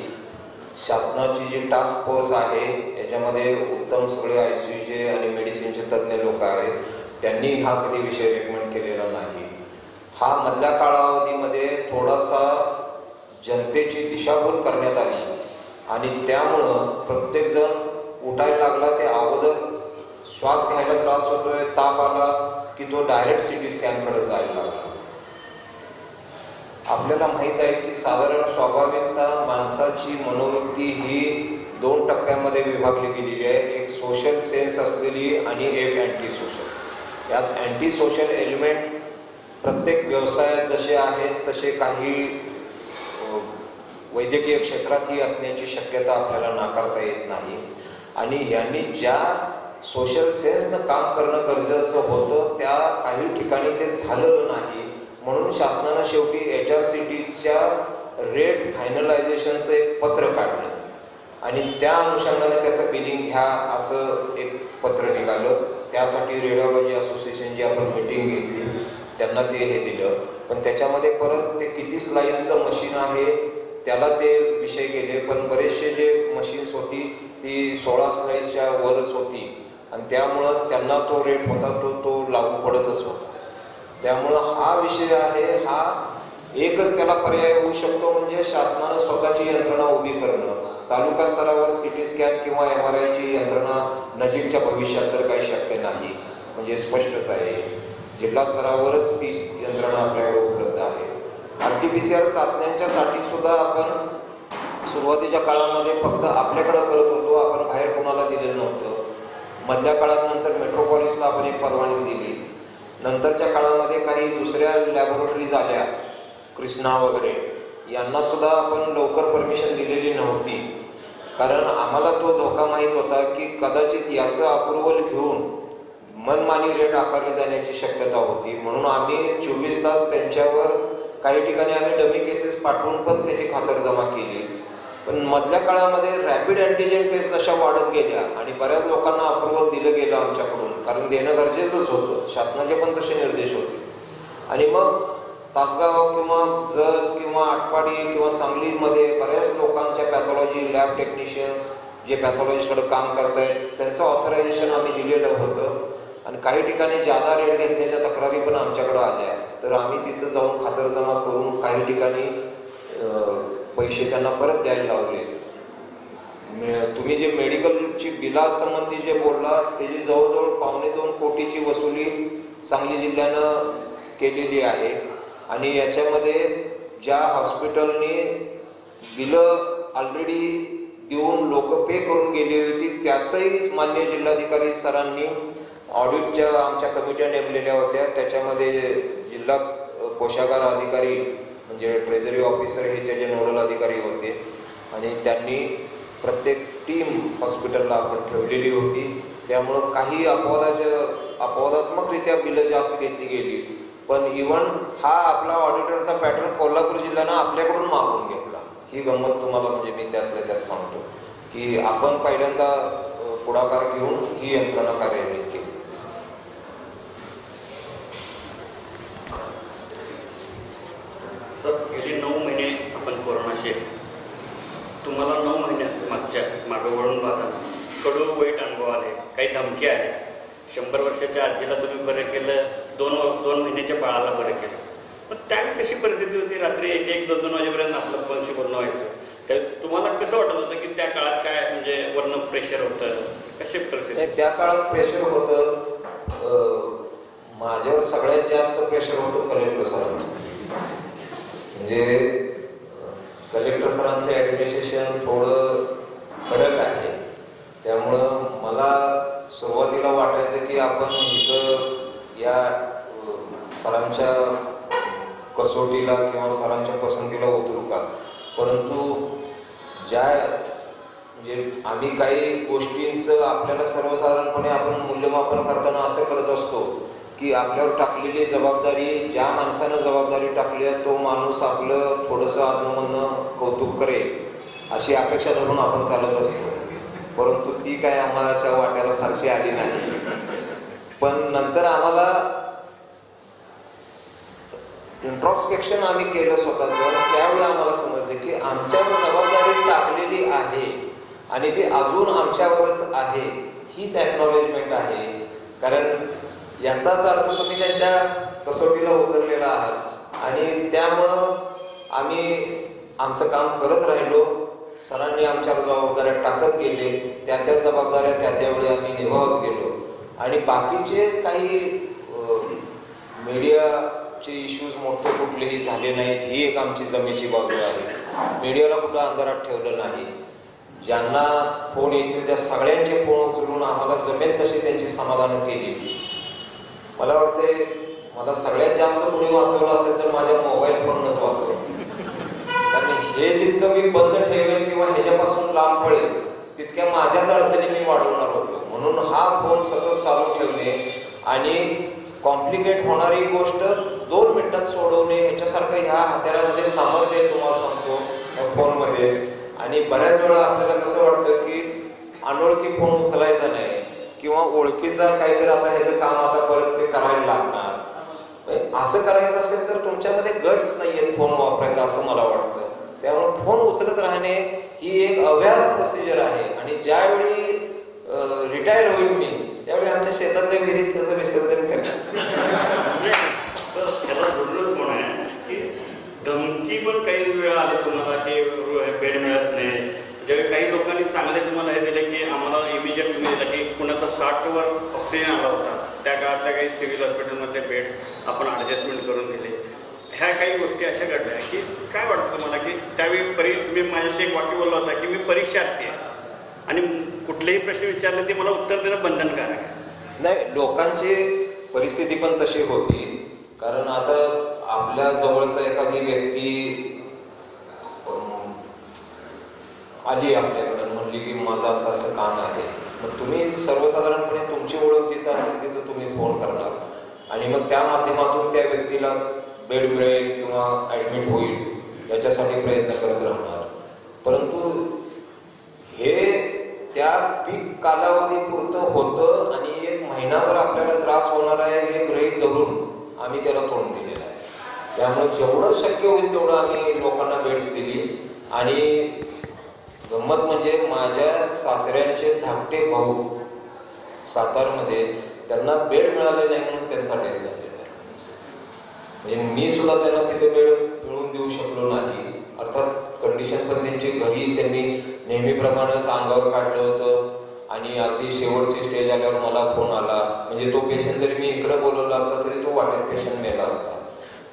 शासनाची जी टास्क फोर्स आहे याच्यामध्ये उत्तम सगळे ICUचे आणि मेडिसिनचे तज्ज्ञ लोक आहेत, त्यांनी हा कधी विषय रेकमेंड केलेला नाही. हा मधल्या कालावधीमध्ये थोडासा जनतेची दिशाभूल करण्यात आली आणि त्यामुळं प्रत्येकजण उठायला लागला. ते अगोदर श्वास घ्यायला त्रास होतोय, ताप आला की तो डायरेक्ट CT स्कॅनकडे जायला लागला. आपल्याला माहीत आहे की साधारण स्वाभाविकता माणसाची मनोवृत्ती ही 2 टप्प्यामध्ये विभागली गेलेली आहे. एक सोशल सेन्स असलेली आणि एक अँटी सोशल. यात अँटी सोशल एलिमेंट प्रत्येक व्यवसायात जसे आहेत तसे काही वैद्यकीय क्षेत्रातही असण्याची शक्यता आपल्याला नाकारता येत नाही. आणि यांनी ज्या सोशल सेन्सनं काम करणं गरजेचं होतं त्या काही ठिकाणी ते झालेलं नाही. म्हणून शासनानं शेवटी HRCTच्या रेट फायनलायझेशनचं एक पत्र काढलं आणि त्या अनुषंगाने त्याचं बिलिंग घ्या असं एक पत्र निघालं. त्यासाठी रेडिओलॉजी असोसिएशन जी आपण मीटिंग घेतली त्यांना ते हे दिलं. पण त्याच्यामध्ये परत ते किती स्लाईजचं मशीन आहे त्याला ते विषय गेले. पण बरेचसे जे मशीन्स होती ती 16 स्लाईजच्या वरच होती आणि त्यामुळं त्यांना तो रेट होता तो लागू पडतच होता. त्यामुळं हा विषय आहे, हा एकच त्याला पर्याय होऊ शकतो म्हणजे शासनानं स्वतःची यंत्रणा उभी करणं. तालुका स्तरावर CT स्कॅन किंवा MRIची यंत्रणा नजीकच्या भविष्यात तर काही शक्य नाही म्हणजे स्पष्टच आहे. जिल्हा स्तरावरच ती यंत्रणा आपल्याकडे उपलब्ध आहे. RT-PCR चाचण्यांच्यासाठी सुद्धा आपण सुरुवातीच्या काळामध्ये फक्त आपल्याकडं करत होतो, आपण बाहेर कोणाला दिलेलं नव्हतं. मधल्या काळात नंतर मेट्रोपॉलिसला आपण एक परवानगी दिली. नंतरच्या काळामध्ये काही दुसऱ्या लॅबोरेटरीज आल्या, कृष्णा वगैरे, यांना सुद्धा आपण लवकर परमिशन दिलेली नव्हती. कारण आम्हाला तो धोका माहीत होता की कदाचित याचं अप्रुव्हल घेऊन मनमानी रेट आकारले जाण्याची शक्यता होती. म्हणून आम्ही 24 तास त्यांच्यावर काही ठिकाणी आम्ही डमी केसेस पाठवून पण त्याची खातरजमा केली. पण मधल्या काळामध्ये रॅपिड अँटीजेन टेस्ट जशा वाढत गेल्या आणि बऱ्याच लोकांना अप्रुव्हल दिलं गेलं आमच्याकडून, कारण देणं गरजेचंच होतं, शासनाचे पण तसे निर्देश होते. आणि मग तासगाव किंवा जत किंवा आटपाडी किंवा सांगलीमध्ये बऱ्याच लोकांच्या पॅथॉलॉजी लॅब टेक्निशियन्स जे पॅथॉलॉजीकडे काम करत आहेत त्यांचं ऑथरायझेशन आम्ही दिलेलं होतं. आणि काही ठिकाणी जादा रेट घेतल्याच्या तक्रारी पण आमच्याकडे आल्या, तर आम्ही तिथं जाऊन खातरजमा करून काही ठिकाणी पैसे त्यांना परत द्यायला लावले. तुम्ही जे मेडिकलची बिलासंबंधी जे बोलला त्याची जवळजवळ 2.25 कोटीची वसुली सांगली जिल्ह्यानं केलेली आहे. आणि याच्यामध्ये ज्या हॉस्पिटलनी बिलं ऑलरेडी देऊन लोक पे करून गेली होती त्याचंही मान्य जिल्हाधिकारी सरांनी ऑडिटच्या आमच्या कमिट्या नेमलेल्या होत्या. त्याच्यामध्ये जिल्हा कोषागार अधिकारी म्हणजे ट्रेझरी ऑफिसर हे त्याचे नोडल अधिकारी होते आणि त्यांनी प्रत्येक टीम हॉस्पिटलला आपण ठेवलेली होती. त्यामुळं काही अपवादात्मकरित्या बिलं जास्त घेतली गेली. पण इव्हन हा आपला ऑडिटरचा पॅटर्न कोल्हापूर जिल्ह्यानं आपल्याकडून मागून घेतला. ही गंमत तुम्हाला म्हणजे मी त्यातल्या त्यात सांगतो की आपण पहिल्यांदा पुढाकार घेऊन ही यंत्रणा कार्यान्वित केली. सर, गेली 9 महिने आपण कोरोनाशी, तुम्हाला 9 महिन्यात मागं वळून पाहताना कडू वाईट अनुभव आले, काही धमकी आल्या. 100 वर्षाच्या आजीला तुम्ही बरं केलं, 2 महिन्याच्या बाळाला बरं केलं. पण त्यावेळी कशी परिस्थिती होती? रात्री 1-1, 2-2 वाजेपर्यंत आपलं फोनशी बोलणं व्हायचं. त्या तुम्हाला कसं वाटत होतं की त्या काळात काय म्हणजे वर्ण प्रेशर होतं? कशी परिस्थिती? त्या काळात प्रेशर होतं. माझ्यावर सगळ्यात जास्त प्रेशर होतं कलेक्टर सरांचं. म्हणजे कलेक्टर सरांचं ॲडमिनिस्ट्रेशन थोडं कडक आहे. त्यामुळं मला सुरुवातीला वाटायचं की आपण इथं या सरांच्या कसोटीला किंवा सरांच्या पसंतीला उतरू का. परंतु ज्या म्हणजे आम्ही काही गोष्टींचं आपल्याला सर्वसाधारणपणे आपण मूल्यमापन करताना असं करत असतो की आपल्यावर टाकलेली जबाबदारी, ज्या माणसानं जबाबदारी टाकली आहे तो माणूस आपलं थोडंसं आत्ममधनं कौतुक करेल अशी अपेक्षा धरून आपण चालत असतो. परंतु ती काय आम्हाच्या वाट्याला फारशी आली नाही. पण नंतर आम्हाला इंट्रॉस्पेक्शन आम्ही केलं स्वतःचं. त्यावेळी आम्हाला समजलं की आमच्यावर जबाबदारी टाकलेली आहे आणि ती अजून आमच्यावरच आहे. हीच ॲक्नॉलेजमेंट आहे. कारण याचाच अर्थ तुम्ही त्यांच्या कसोटीला उतरलेला आहात आणि त्यामुळं आम्ही आमचं काम करत राहिलो. सरांनी आमच्यावर जबाबदाऱ्या टाकत गेले, त्या जबाबदाऱ्या त्यावेळी आम्ही निभावत गेलो. आणि बाकीचे काही मीडियाचे इश्यूज मोठे कुठलेही झाले नाहीत. ही एक आमची जमेची बाजू आहे. मीडियाला कुठं अंधारात ठेवलं नाही. ज्यांना फोन येतील त्या सगळ्यांचे फोन उचलून आम्हाला जमेल तशी त्यांची समाधानं केली. मला वाटते मला सगळ्यात जास्त कोणी वाचवलं असेल तर माझ्या मोबाईल फोननंच वाचवलं. कारण हे जितकं मी मी बंद ठेवेल किंवा ह्याच्यापासून लांब पडेल तितक्या माझ्याच अडचणी मी वाढवणार होतो. म्हणून हा फोन सतत चालू ठेवणे आणि कॉम्प्लिकेट होणारी गोष्ट 2 मिनिटात सोडवणे ह्याच्यासारखं ह्या हत्यारामध्ये सामर्थ्य आहे तुम्हाला सांगतो या फोनमध्ये. आणि बऱ्याच वेळा आपल्याला कसं वाटतं की अनोळखी फोन उचलायचा नाही किंवा ओळखीचा काहीतरी आता ह्याचं काम आता परत ते करायला लागणार. असं करायचं असेल तर तुमच्यामध्ये गट्स नाही आहेत फोन वापरायचा असं मला वाटतं. त्यामुळे फोन उचलत राहणे ही एक अव्याहत प्रोसिजर आहे. आणि ज्यावेळी रिटायर होईल मी त्यावेळी आमच्या शेतातल्या विहिरीत त्याचं विसर्जन करेन. तर त्याला जोडलंच कोण आहे की धमकी पण काही वेळा आली तुम्हाला की बेड मिळत नाही. ज्यावेळी काही लोकांनी चांगले तुम्हाला हे दिले की आम्हाला इमिजिएट तुम्ही दिलं की कुणाचा 60वर ऑक्सिजन आला होता, त्या काळातल्या काही सिव्हिल हॉस्पिटलमध्ये बेड्स आपण ॲडजस्टमेंट करून दिले. ह्या काही गोष्टी अशा घडल्या की काय वाटतं तुम्हाला की त्यावेळी तुम्ही माझ्याशी एक वाक्य बोलला होता की मी परीक्षार्थी आहे आणि कुठलेही प्रश्न विचारले ते मला उत्तर देणं बंधनकारक आहे. नाही, लोकांची परिस्थिती पण तशी होती. कारण आता आपल्या जवळचा एखादी व्यक्ती आली आपल्याकडे म्हणली की माझं असं असं काम आहे, मग तुम्ही सर्वसाधारणपणे तुमची ओळख जिथं असेल तिथं तुम्ही फोन करणार आणि मग त्या माध्यमातून त्या व्यक्तीला बेड मिळेल किंवा ॲडमिट होईल याच्यासाठी प्रयत्न करत राहणार. परंतु हे त्या पीक कालावधीपुरतं होतं आणि 1 महिनाभर आपल्याला त्रास होणार आहे हे गृहीत धरून आम्ही त्याला तोंड दिलेलं आहे. त्यामुळे जेवढं शक्य होईल तेवढं आम्ही लोकांना बेड्स दिली. आणि गंमत म्हणजे माझ्या सासऱ्यांचे धाकटे भाऊ सातारमध्ये त्यांना बेड मिळाले नाही म्हणून त्यांचा डेथ झालेला आहे. म्हणजे मी सुद्धा त्यांना तिथे बेड मिळवून देऊ शकलो नाही. अर्थात कंडिशन पण त्यांची घरी त्यांनी नेहमीप्रमाणेच अंगावर काढलं होतं आणि अगदी शेवटची स्टेज आल्यावर मला फोन आला. म्हणजे तो पेशंट जरी मी इकडे बोलवला असता तरी तो वाटेत पेशंट मेला असता.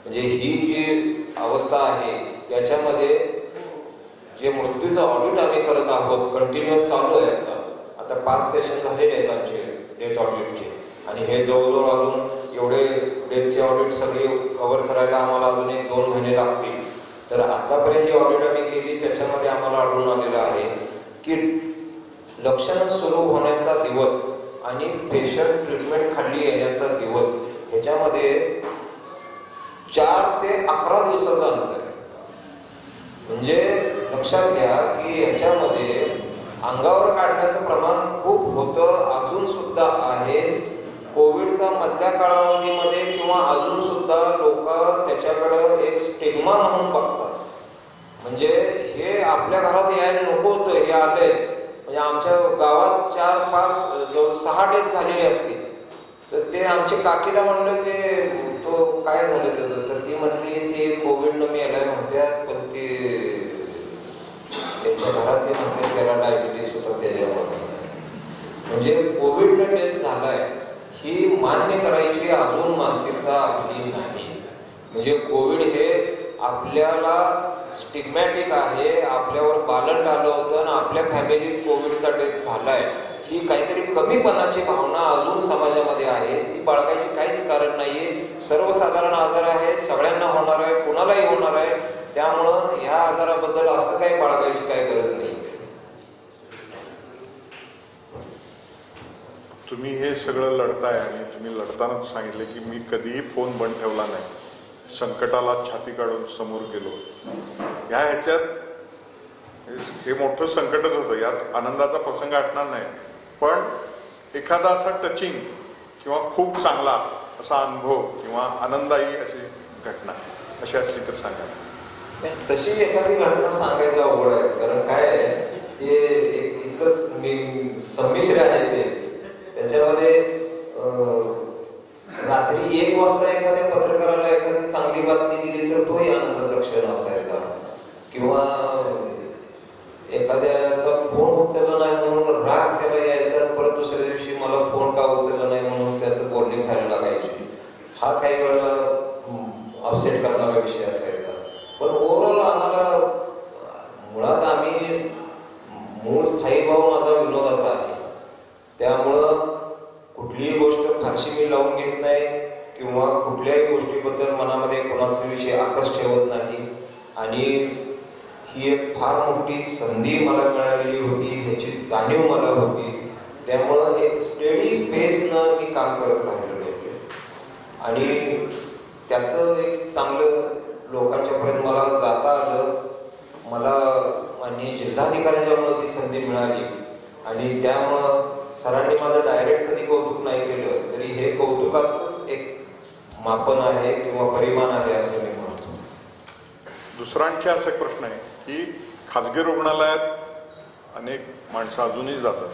म्हणजे ही जी अवस्था आहे याच्यामध्ये जे मृत्यूचं ऑडिट आम्ही करत आहोत कंटिन्युअस चालू आहे. आता 5 सेशन झालेले आहेत आमचे डेथ ऑडिटचे आणि हे जवळजवळ अजून एवढे डेथचे ऑडिट सगळे कव्हर करायला आम्हाला अजून 1-2 महिने लागतील. तर आतापर्यंत जी ऑडिट आम्ही केली त्याच्यामध्ये आम्हाला आढळून आलेलं आहे की लक्षणं सुरू होण्याचा दिवस आणि पेशंट ट्रीटमेंट खाली येण्याचा दिवस ह्याच्यामध्ये 4 ते 11 दिवसाचं अंतर आहे. म्हणजे लक्षात घ्या की ह्याच्यामध्ये अंगावर काढण्याचं प्रमाण खूप होतं, अजून सुद्धा आहे. कोविडचा मधल्या कालावधीमध्ये किंवा अजून सुद्धा लोक त्याच्याकडं एक स्टिग्मा म्हणून बघतात. म्हणजे हे आपल्या घरात यायला नको होतं, हे आलंय. म्हणजे आमच्या गावात 4-5-6 डेथ झालेली असतील तर ते आमच्या काकीला म्हणलं ते तो काय झालं त्याचं, तर ती म्हटली ते कोविडनं मी यायला म्हणतात, पण ते त्यांच्या घरातले म्हणतात त्याला डायबिटीस होता त्याच्यामुळे. म्हणजे कोविडनं डेथ झालाय ही मान्य करायची अजून मानसिकता आपली नाही. म्हणजे कोविड हे आपल्याला स्टिग्मॅटिक आहे, आपल्यावर बालंट आलं होतं आणि आपल्या फॅमिलीत कोविडचा डेथ झालाय ही काहीतरी कमीपणाची भावना अजून समाजामध्ये आहे. ती बाळगायची काहीच कारण नाहीये. सर्वसाधारण आजार आहे, सगळ्यांना होणार आहे, कुणालाही होणार आहे. त्यामुळं ह्या आजाराबद्दल असं काही बाळगायची काही गरज नाही. तुम्ही हे सगळं लढताय आणि तुम्ही लढतानाच सांगितले की मी कधीही फोन बंद ठेवला नाही, संकटाला छाती काढून समोर गेलो. ह्याच्यात हे मोठं संकटच होतं, यात आनंदाचा प्रसंग असणार नाही. पण एखादा असा टचिंग किंवा खूप चांगला असा अनुभव किंवा आनंददायी अशी घटना अशी असली तर सांगा. तशी एखादी घटना सांगायचं अवघड आहे. कारण काय आहे ते इतकं संमिश्र आहे ते. त्याच्यामध्ये रात्री 1 वाजता एखाद्या पत्रकाराला एखादी चांगली बातमी दिली तर तोही आनंदाचा क्षण असायचा. किंवा एखाद्याचा फोन उचलला नाही म्हणून राग त्याला यायचा, परत दुसऱ्या दिवशी मला फोन का उचलला नाही म्हणून त्याचं बोलणी खायला लागायची. हा काही वेळेला अपसेट करणारा विषय असायचा. पण ओव्हरऑल आम्हाला मुळात आम्ही मूळ स्थायी भाव माझा विनोदाचा आहे. त्यामुळं कुठलीही गोष्ट फारशी मी लावून घेत नाही किंवा कुठल्याही गोष्टीबद्दल मनामध्ये कोणाचा विषय आकस ठेवत नाही. आणि ही एक फार मोठी संधी मला मिळालेली होती, ह्याची जाणीव मला होती. त्यामुळं एक स्टेडी पेसनं मी काम करत राहिलो आहे आणि त्याचं एक चांगलं लोकांच्यापर्यंत मला जाता आलं. मला माननीय जिल्हाधिकाऱ्यांच्यामुळं ती संधी मिळाली आणि त्यामुळं सरांनी माझं डायरेक्ट कधी कौतुक नाही केलं तरी हे कौतुकाचंच एक मापन आहे किंवा परिमाण आहे असं मी म्हणतो. दुसरा आणखी असा एक प्रश्न आहे की खाजगी रुग्णालयात अनेक माणसं अजूनही जातात,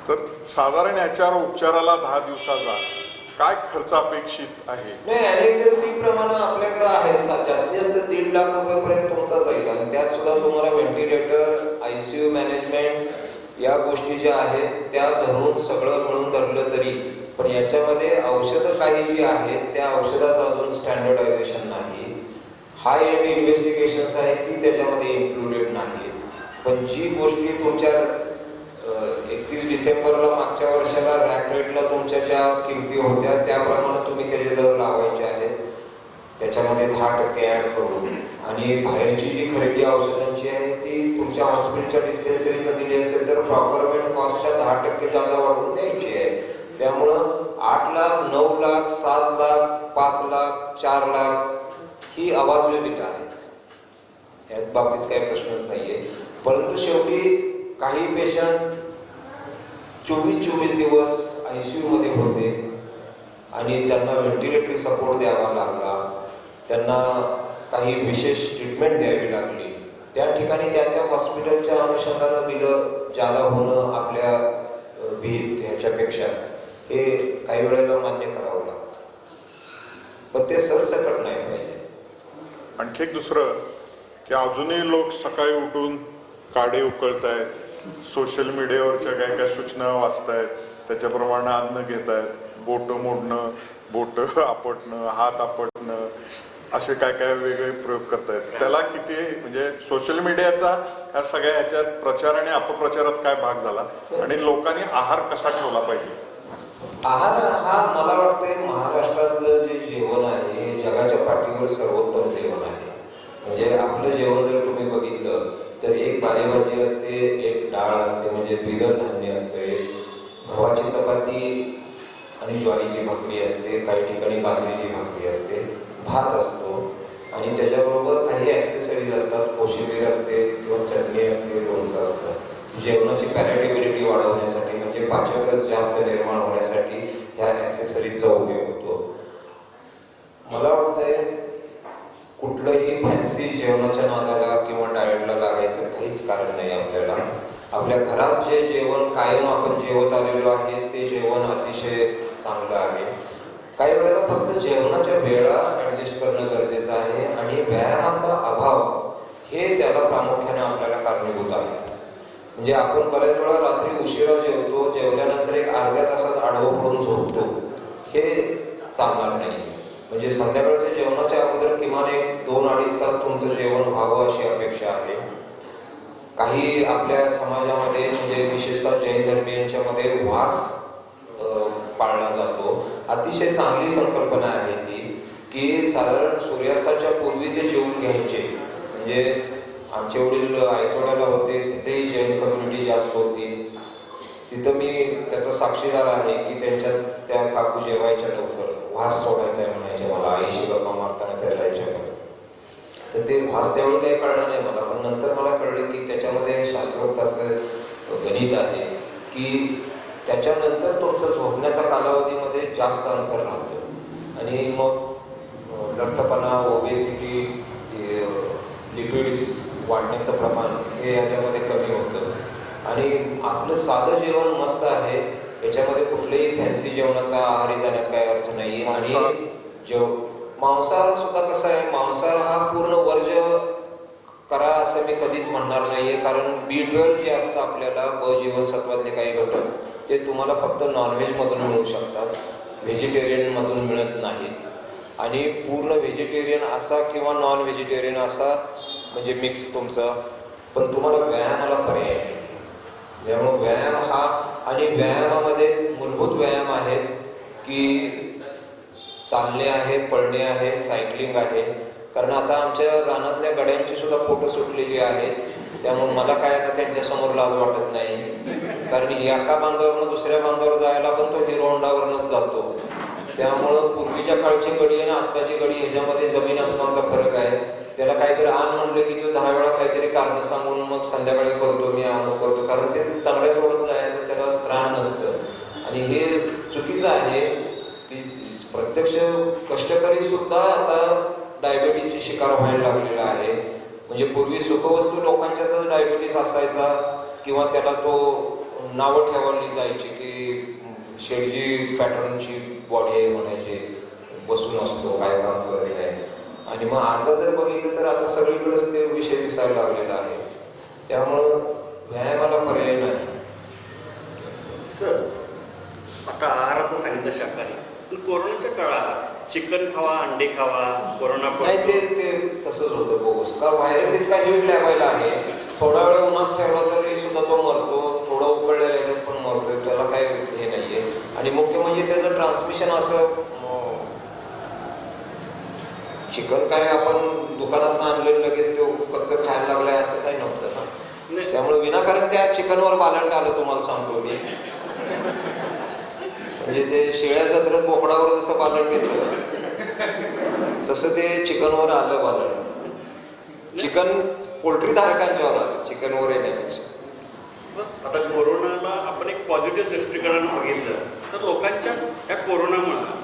तर साधारण याच्यावर उपचाराला 10 दिवसाचा काय खर्च अपेक्षित आहे? नाही, एनएचएससी प्रमाणे आपल्याकडे आहे जास्तीत जास्त 1.5 लाख रुपयापर्यंत तुमचा जाईल आणि त्यात सुद्धा तुम्हाला व्हेंटिलेटर, ICU मॅनेजमेंट या गोष्टी ज्या आहेत त्या धरून सगळं मिळून धरलं तरी, पण याच्यामध्ये औषधं काही जी आहेत त्या औषधाचं अजून स्टँडर्डायझेशन नाही. हाय एंड इन्व्हेस्टिगेशन्स आहेत ती त्याच्यामध्ये इन्क्लुडेड नाही. पण जी गोष्टी तुमच्या 31 डिसेंबरला मागच्या वर्षाला रॅक रेटला तुमच्या ज्या किमती होत्या त्याप्रमाणे तुम्ही त्याचे दर लावायचे आहेत, त्याच्यामध्ये 10% ॲड करून. आणि बाहेरची जी खरेदी औषधांची आहे ती तुमच्या हॉस्पिटलच्या डिस्पेन्सरीनं दिली असेल तर प्रॉक्युरमेंट कॉस्टच्या 10% जादा वाढवून द्यायची आहे. त्यामुळं 8 लाख, 9 लाख, 7 लाख, 5 लाख, 4 लाख ही आवाजवी बिलं आहेत. या बाबतीत काही प्रश्नच नाहीये. परंतु शेवटी काही पेशंट 24 दिवस ICU मध्ये होते आणि त्यांना व्हेंटिलेटरी सपोर्ट द्यावा लागला, त्यांना काही विशेष ट्रीटमेंट द्यावी लागली. त्या ठिकाणी त्या हॉस्पिटलच्या अनुषंगानं बिलं जादा होणं आपल्या भीत ह्याच्यापेक्षा हे काही वेळेला मान्य करावं लागतं, पण ते सरसकट नाही पाहिजे. आणखी एक दुसरं की अजूनही लोक सकाळी उठून काढे उकळतायत, सोशल मीडियावरच्या काय काय सूचना वाचतायत, त्याच्याप्रमाणे अन्न घेत आहेत, बोटं मोडणं, बोटं आपटणं, हात आपटणं, असे काय काय वेगळे प्रयोग करतायत. त्याला किती म्हणजे सोशल मीडियाचा ह्या सगळ्या ह्याच्यात प्रचार आणि अपप्रचारात काय भाग झाला आणि लोकांनी आहार कसा ठेवला पाहिजे? आहार हा मला वाटतंय महाराष्ट्रातलं जे जेवण आहे हे जगाच्या पाठीवर सर्वोत्तम जेवण आहे. म्हणजे आपलं जेवण जर तुम्ही बघितलं तर एक पालेभाजी असते, एक डाळ असते म्हणजे द्विदल धान्य असते, गव्हाची चपाती आणि ज्वारीची भाकरी असते, काही ठिकाणी बाजरीची भाकरी असते, भात असतो आणि त्याच्याबरोबर काही ॲक्सेसरीज असतात, कोशिंबीर असते किंवा चटणी असते, लोणचं असतं. जेवणाची पॅलेटेबिलिटी वाढवण्यासाठी म्हणजे पाचकरस जास्त निर्माण होण्यासाठी ह्या ॲक्सेसरीजचा उपयोग होतो. मला वाटतंय कुठलंही फॅन्सी जेवणाच्या नादाला किंवा डाएटला लागायचं काहीच कारण नाही आपल्याला. आपल्या घरात जे जेवण कायम आपण जेवत आलेलो आहे ते जेवण अतिशय चांगलं आहे. काही वेळेला फक्त जेवणाच्या वेळा ॲडजस्ट करणं गरजेचं आहे आणि व्यायामाचा अभाव हे त्याला प्रामुख्याने आपल्याला कारणीभूत आहे. म्हणजे आपण बऱ्याच वेळा रात्री उशिरा जेवतो, जेवल्यानंतर एक अर्ध्या तासात आडवं पडून झोपतो, हे चालणार नाही. म्हणजे संध्याकाळच्या जेवणाच्या अगोदर किमान 2-2.5 तास तुमचं जेवण व्हावं अशी अपेक्षा आहे. काही आपल्या समाजामध्ये म्हणजे विशेषतः जैन धर्मीयांच्यामध्ये वास पाळला जातो. अतिशय चांगली संकल्पना आहे ती की साधारण सूर्यास्ताच्या पूर्वी ते जेवून घ्यायचे. म्हणजे आमचे वडील आयतोड्याला होते, तिथेही जैन कम्युनिटी जास्त होती. तिथं मी त्याचा साक्षीदार आहे की त्यांच्यात त्या काकू जेवायच्या लवकर, वास सोडायचा आहे म्हणायचे मला, आईशी गप्पा मारताना त्या जायच्या. तर ते वास त्यावेळी काही कळलं नाही मला, पण नंतर मला कळलं की त्याच्यामध्ये शास्त्रोक्त असं गणित आहे की त्याच्यानंतर तुमचं झोपण्याचा कालावधीमध्ये जास्त अंतर राहतं आणि मग लठ्ठपणा, ओबेसिटी, लिपिड्स वाढण्याचं प्रमाण हे याच्यामध्ये कमी होतं. आणि आपलं साधं जेवण मस्त आहे, याच्यामध्ये कुठल्याही फॅन्सी जेवणाचा आहारी जाण्यात काही अर्थ नाही. आणि मांसाहार सुद्धा कसं आहे, मांसाहार हा पूर्ण वर्ज्य करा असं मी कधीच म्हणणार नाहीये, कारण B12 जे असतं आपल्याला, जीवनसत्वातले काही घटक ते तुम्हाला फक्त नॉनव्हेजमधून मिळू शकतात, व्हेजिटेरियनमधून मिळत नाहीत. आणि पूर्ण व्हेजिटेरियन असा किंवा नॉन व्हेजिटेरियन असा म्हणजे मिक्स तुमचं, पण तुम्हाला व्यायामाला पर्याय नाही. त्यामुळे व्यायाम हा, आणि व्यायामामध्ये मूलभूत व्यायाम आहेत की चालणे आहे, पळणे आहे, सायकलिंग आहे. कारण आता आमच्या रानातल्या गड्यांची सुद्धा फोटो सुटलेली आहेत. त्यामुळे मला काय आता त्यांच्यासमोर लाज वाटत नाही, कारण एका बांधावरनं दुसऱ्या बांधावर जायला पण तो हिरो होंडावरनंच जातो. त्यामुळं पूर्वीच्या काळची गडी आणि आत्ताची गडी ह्याच्यामध्ये जमीन आसमानचा फरक आहे. त्याला काहीतरी आण म्हणलं की तो 10 वेळा काहीतरी कारण सांगून मग संध्याकाळी करतो, मी अमुक करतो, कारण ते तांगड्या तोडत जायचं त्याला त्राण नसतं. आणि हे चुकीचं आहे की प्रत्यक्ष कष्टकरी सुद्धा आता डायबिटीजची शिकार व्हायला लागलेला आहे. म्हणजे पूर्वी सुखवस्तू लोकांच्यातच डायबिटीस असायचा, किंवा त्याला तो नावं ठेवली जायची की शेडजी पॅटर्नची बॉडी आहे म्हणायचे, बसून असतो, काय काम करत आहे. आणि मग आता जर बघितलं तर आता सगळीकडेच ते विषय दिसायला लागलेला आहे. त्यामुळं व्यायामाला पर्याय नाही. सर, आता आहाराचं सांगितलं शाकाहारी, पण कोरोनाच्या काळात चिकन खावा, अंडे खावा, कोरोना नाही, ते तसंच होतं बोगस. का व्हायरस इतका हीट लेवायला आहे, थोडा वेळ उन्हात ठेवला तरी सुद्धा तो मरतो, थोडं उकळलेल्या ह्याच्यात पण मरतोय, त्याला काय हे नाहीये. आणि मुख्य म्हणजे त्याचं ट्रान्समिशन असं, चिकन काय आपण दुकानात आणलेलं लगेच तो कच्चं खायला लागलाय असं काही नव्हतं ना. त्यामुळे विनाकारण त्या चिकनवर बालंट आलं, तुम्हाला सांगतो मी. म्हणजे ते शेळ्या जत्रेत बोकडावर जसं बालंट येतं तसं ते चिकनवर आलं बालंट. चिकन पोल्ट्री धारकांच्यावर आलं, चिकनवर येण्यापेक्षा. आता कोरोनाला आपण एक पॉझिटिव्ह दृष्टिकोनानं बघितलं तर लोकांच्या या कोरोनामुळं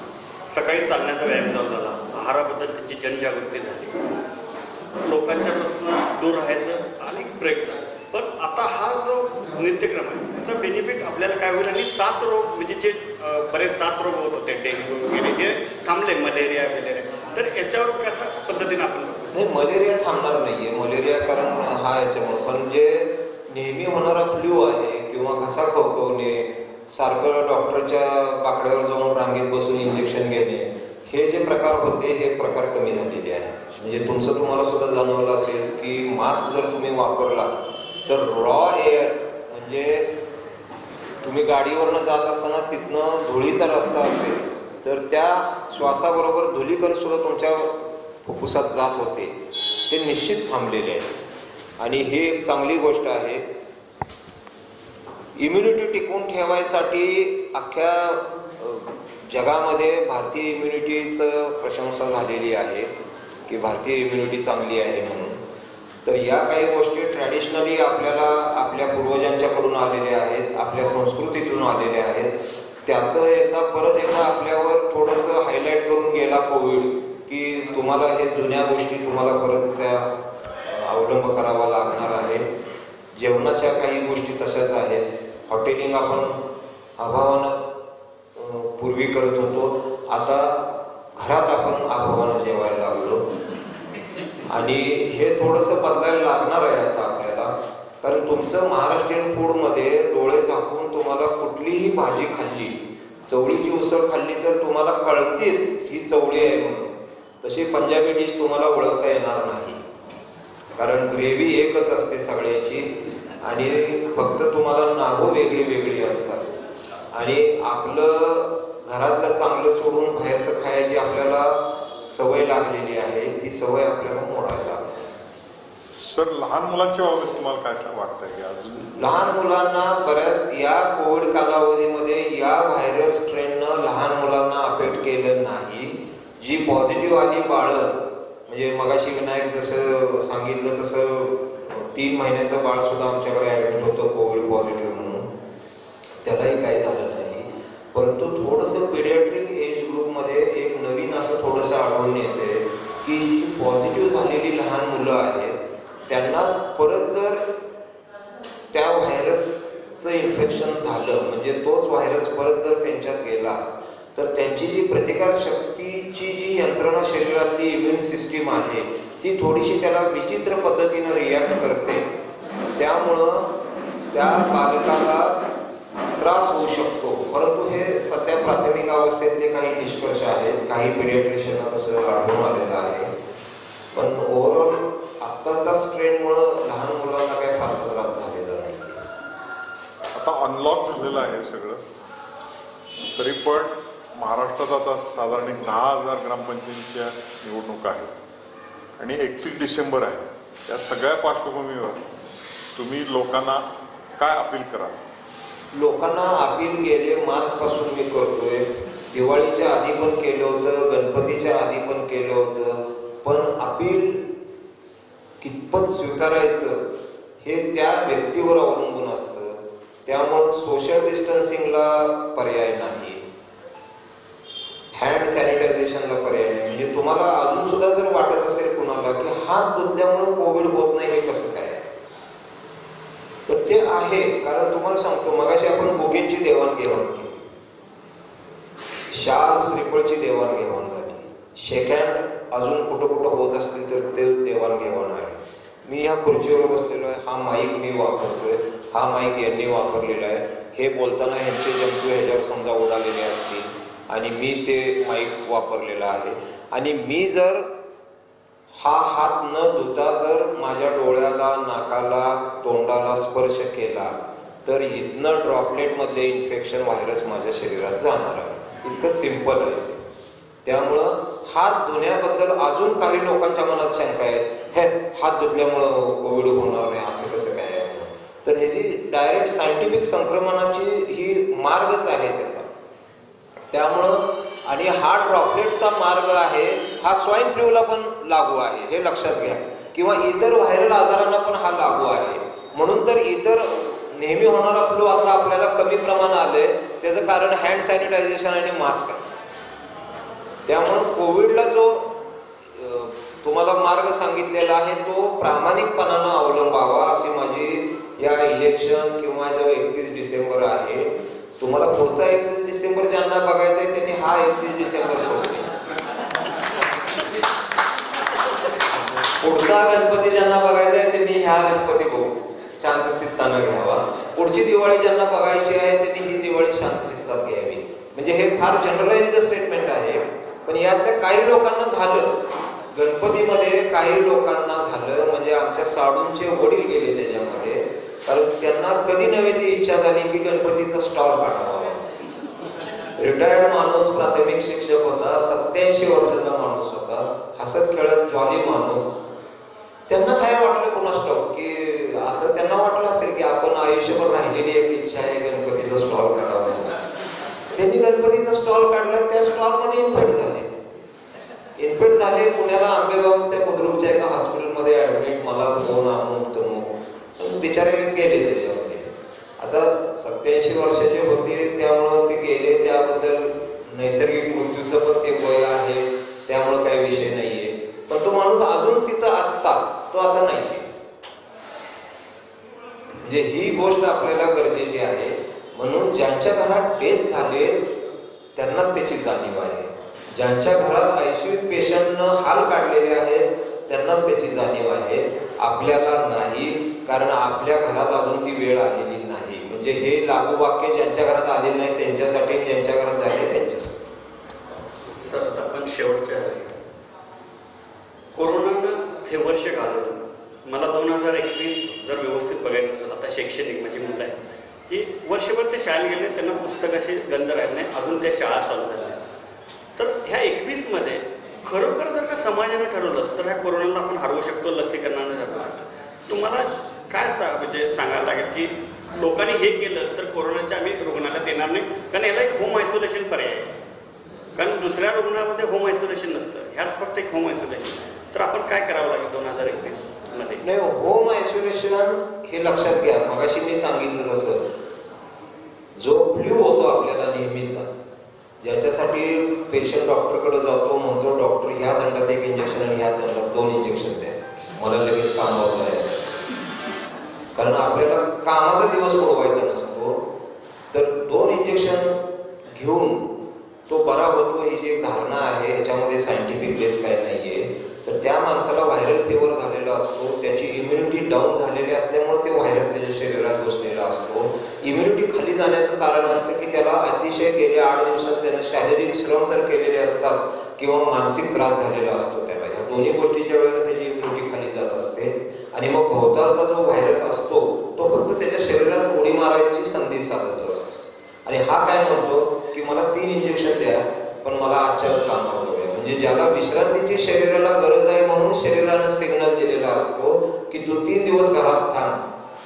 सकाळी चालण्याचा व्यायाम चालू झाला, आहाराबद्दल त्यांची जनजागृती झाली, लोकांच्यापासून दूर राहायचं आणि प्रयत्न. पण आता हा जो नित्यक्रम आहे त्याचा बेनिफिट आपल्याला काय होईल, आणि 7 रोग म्हणजे जे बरेच 7 रोग होत होते, डेंग्यू वगैरे, हे थांबले, मलेरिया वगैरे, तर याच्यावर कशा पद्धतीने आपण नाही, मलेरिया थांबणार नाहीये. मलेरिया कारण हा याच्यामुळे, पण जे नेहमी होणारा फ्ल्यू आहे किंवा घसा खवखवणे, सारखं डॉक्टरच्या बाकड्यावर जाऊन रांगेत बसून इंजेक्शन घेणे, हे जे प्रकार होते हे प्रकार कमी झालेले आहे. म्हणजे तुम्हाला सुद्धा जाणवलं असेल की मास्क जर तुम्ही वापरला तर रॉ एअर, म्हणजे तुम्ही गाडीवरनं जात असताना तिथनं धुळीचा रस्ता असेल तर त्या श्वासाबरोबर धुलीकण सुद्धा तुमच्या फुफ्फुसात जात होते, ते निश्चित थांबलेले आहे. आणि हे एक चांगली गोष्ट आहे. इम्युनिटी टिकवून ठेवायसाठी अख्ख्या जगामध्ये भारतीय इम्युनिटीचं प्रशंसा झालेली आहे की भारतीय इम्युनिटी चांगली आहे म्हणून. तर या काही गोष्टी ट्रॅडिशनली आपल्याला आपल्या पूर्वजांच्याकडून आलेल्या आहेत, आपल्या संस्कृतीतून आलेल्या आहेत. त्याचं परत एकदा आपल्यावर थोडंसं हायलाईट करून गेला कोविड, की तुम्हाला हे जुन्या गोष्टी तुम्हाला परत त्या अवलंब करावा लागणार आहे. जेवणाच्या काही गोष्टी तशाच आहेत. हॉटेलिंग आपण अभावानं पूर्वी करत होतो, आता घरात आपण अभावानं जेवायला लागलो. आणि हे थोडंसं बदलायला लागणार आहे आता आपल्याला, कारण तुमचं महाराष्ट्रीयन फूडमध्ये डोळे झाकून तुम्हाला कुठलीही भाजी खाल्ली, चवळीची उसळ खाल्ली तर तुम्हाला कळतेच ही चवळी आहे म्हणून. तशी पंजाबी डिश तुम्हाला ओळखता येणार नाही, कारण ग्रेव्ही एकच असते सगळ्याची आणि फक्त तुम्हाला नावं वेगळी वेगळी असतात. आणि आपलं घरातलं चांगलं सोडून बाहेरचं खायची आपल्याला सवय लागलेली आहे, ती सवय आपल्याला मोडायला लागते. सर, लहान मुलांच्या बाबतीत तुम्हाला काय वाटतंय की अजून लहान मुलांना बऱ्याच या कोविड कालावधीमध्ये या व्हायरस स्ट्रेननं लहान मुलांना अफेक्ट केलं नाही. जी पॉझिटिव्ह आली बाळं, म्हणजे मगाशी विनायक जसं सांगितलं तसं 3 महिन्याचं बाळ सुद्धा आमच्याकडे ॲडमिट होतं कोविड पॉझिटिव्ह म्हणून, त्यालाही काही झालं नाही. परंतु थोडंसं पिडियाट्रिक एज ग्रुपमध्ये एक नवीन असं थोडंसं आढळून येते की जी पॉझिटिव्ह झालेली लहान मुलं आहेत त्यांना परत जर त्या व्हायरसचं इन्फेक्शन झालं, म्हणजे तोच व्हायरस परत जर त्यांच्यात गेला तर त्यांची जी प्रतिकारशक्तीची जी यंत्रणा शरीरातली इम्युन सिस्टीम आहे ती थोडीशी त्याला विचित्र पद्धतीनं रिॲक्ट करते. त्यामुळं त्या बालकाला त्रास होऊ शकतो. परंतु हे सध्या प्राथमिक अवस्थेतले काही निष्कर्ष आहेत, काही पिडियाट्रिशियनला तसं आढळून आलेलं आहे. पण ओव्हरऑल आत्ताचा स्ट्रेनमुळं लहान मुलांना काही फारसा त्रास झालेला नाही. आता अनलॉक झालेलं आहे सगळं, तरी पण महाराष्ट्रात आता साधारण 10,000 ग्रामपंचायतीच्या निवडणुका आहेत. आणि 31 डिसेंबर आहे. या सगळ्या पार्श्वभूमीवर तुम्ही लोकांना काय अपील कराल? लोकांना अपील गेले मार्चपासून मी करतोय. दिवाळीच्या आधी पण केलं होतं, गणपतीच्या आधी पण केलं होतं. पण अपील कितपत स्वीकारायचं हे त्या व्यक्तीवर अवलंबून असतं. त्यामुळं सोशल डिस्टन्सिंगला पर्याय नाही, हँड सॅनिटायझेशनला पर्याय नाही. म्हणजे तुम्हाला अजून सुद्धा जर वाटत असेल कुणाला की हात धुतल्यामुळे कोविड होत नाही, हे कसं काय, तर ते आहे. कारण तुम्हाला सांगतो, मगाशी आपण बुकेची देवाणघेवाण केली, शाल श्रीफळची देवाणघेवाण झाली, शेक हँड अजून कुठं कुठं होत असतील तर ते देवाणघेवाण आहे. मी ह्या खुर्चीवर बसलेलो आहे, हा माईक मी वापरतोय, हा माईक यांनी वापरलेला आहे. हे बोलताना ह्यांचे जंतू ह्याच्यावर समजा उडालेले असतील आणि मी ते माईक वापरलेला आहे. आणि मी जर हा हात न धुता जर माझ्या डोळ्याला, नाकाला, तोंडाला स्पर्श केला तर इथनं ड्रॉपलेटमध्ये इन्फेक्शन व्हायरस माझ्या शरीरात जाणार आहे. इतकं सिंपल आहे ते. त्यामुळं हात धुण्याबद्दल अजून काही लोकांच्या मनात शंका आहे, हे हात धुतल्यामुळं कोविड होणार नाही असं कसं काय आहे. तर ह्याची डायरेक्ट सायंटिफिक संक्रमणाची ही मार्गच आहे त्याचा. त्यामुळं आणि हा ड्रॉपलेटचा मार्ग आहे, हा स्वाईन फ्लूला पण लागू आहे, हे लक्षात घ्या. किंवा इतर व्हायरल आजारांना पण हा लागू आहे. म्हणून तर इतर नेहमी होणारा फ्लू आता आपल्याला कमी प्रमाण आलंय, त्याचं कारण हँड सॅनिटायझेशन आणि मास्क आहे. त्यामुळं कोविडला जो तुम्हाला मार्ग सांगितलेला आहे तो प्रामाणिकपणानं अवलंबावा अशी माझी या इलेक्शन किंवा जो 31 डिसेंबर आहे. तुम्हाला पुढचा 31 डिसेंबर ज्यांना बघायचा आहे त्यांनी हा 31 डिसेंबर बघू. पुढचा गणपती ज्यांना बघायचा आहे त्यांनी ह्या गणपती बघू शांत चित्तानं घ्यावा. पुढची दिवाळी ज्यांना बघायची आहे त्यांनी ही दिवाळी शांत चित्तात घ्यावी. म्हणजे हे फार जनरलाइज्ड स्टेटमेंट आहे. पण यातल्या काही लोकांना झालं, गणपतीमध्ये काही लोकांना झालं, म्हणजे आमच्या साडूंचे वडील गेले त्याच्यामध्ये. कारण त्यांना कधी नव्हे ती इच्छा झाली की गणपतीचा स्टॉल काढावा. रिटायर्ड माणूस, प्राथमिक शिक्षक होता, 87 वर्षाचा माणूस होता, हसत खेळत जॉली माणूस. त्यांना काय वाटलं कोणास ठाऊक की आता त्यांना वाटलं असेल की आपण आयुष्यभर राहिलेली एक इच्छा आहे गणपतीचा स्टॉल काढावा. त्यांनी गणपतीचा स्टॉल काढला, त्या स्टॉलमध्ये इन्फेक्ट झाले. पुण्याला आंबेगावच्या बुद्रुकच्या एका हॉस्पिटलमध्ये ऍडमिट. मला फोन अमुक तमुक, बिचारे गेले त्याच्यामध्ये. आता 87 वर्षाचे होते त्यामुळं ते गेले, त्याबद्दल नैसर्गिक मृत्यूचं पण ते वय आहे, त्यामुळं काही विषय नाहीये. पण तो माणूस अजून तिथं असता, तो आता नाहीये. म्हणजे ही गोष्ट आपल्याला गरजेची आहे. म्हणून ज्यांच्या घरात डेथ झाले त्यांनाच त्याची जाणीव आहे. ज्यांच्या घरात आयसीयू पेशंटनं हाल काढलेले आहेत त्यांनाच त्याची जाणीव आहे, आपल्याला नाही. कारण आपल्या घरात अजून ती वेळ आलेली नाही. म्हणजे हे लागू वाक्य ज्यांच्या घरात आलेले नाही त्यांच्यासाठी, ज्यांच्या घरात झाले त्यांच्यासाठी. सर आपण शेवटच्या कोरोनानं हे वर्ष घालवलं. मला 2021 जर व्यवस्थित बघायचं असेल, आता शैक्षणिक माझी मुलं आहेत की वर्षभर ते शाळेत गेले, त्यांना पुस्तकाशी गंध राहिला नाही, अजून त्या शाळा चालू झाल्या. तर ह्या 21मध्ये खरोखर जर का समाजाने ठरवलं तर ह्या कोरोनाला आपण हरवू शकतो, लसीकरणाने हरवू शकतो. तुम्हाला काय म्हणजे सांगायला लागेल की लोकांनी हे केलं तर कोरोनाच्या आम्ही रुग्णालयात येणार नाही, कारण याला एक होम आयसोलेशन पर्याय आहे. कारण दुसऱ्या रुग्णामध्ये होम आयसोलेशन नसतं, ह्यात फक्त एक होम आयसोलेशन. तर आपण काय करावं लागेल 2021 मध्ये? नाही, होम आयसोलेशन हे लक्षात घ्या. मगाशी मी सांगितलं तसं जो फ्लू होतो आपल्याला नेहमीचा, ज्याच्यासाठी पेशंट डॉक्टरकडे जातो, म्हणतो डॉक्टर ह्या दंडात एक इंजेक्शन आणि ह्या दंडात 2 इंजेक्शन द्या, मला लगेच कामावर जायचं. कारण आपल्याला कामाचा दिवस पुरवायचा नसतो. तर 2 इंजेक्शन घेऊन तो बरा होतो ही जी एक धारणा आहे, ह्याच्यामध्ये सायंटिफिक बेस काय नाहीये. तर त्या माणसाला व्हायरल फिवर झालेला असतो, त्याची इम्युनिटी डाऊन झालेली असल्यामुळे ते व्हायरस त्याच्या शरीरात घुसलेला असतो. इम्युनिटी खाली जाण्याचं कारण असतं की त्याला अतिशय गेल्या 8 दिवसात त्याने शारीरिक श्रम तर केलेले असतात किंवा मानसिक त्रास झालेला असतो त्याला. ह्या दोन्ही गोष्टीच्या वेळेला त्याची इम्युनिटी खाली जात असते आणि मग भोवतालचा जो व्हायरस असतो तो फक्त त्याच्या शरीरात उडी मारायची संधी साधतो. आणि हा काय म्हणतो की मला 3 इंजेक्शन द्या पण मला आजच्या कामावर. म्हणजे ज्याला विश्रांतीची शरीराला गरज आहे म्हणून शरीरानं सिग्नल दिलेला असतो की तू 3 दिवस घरात थांब.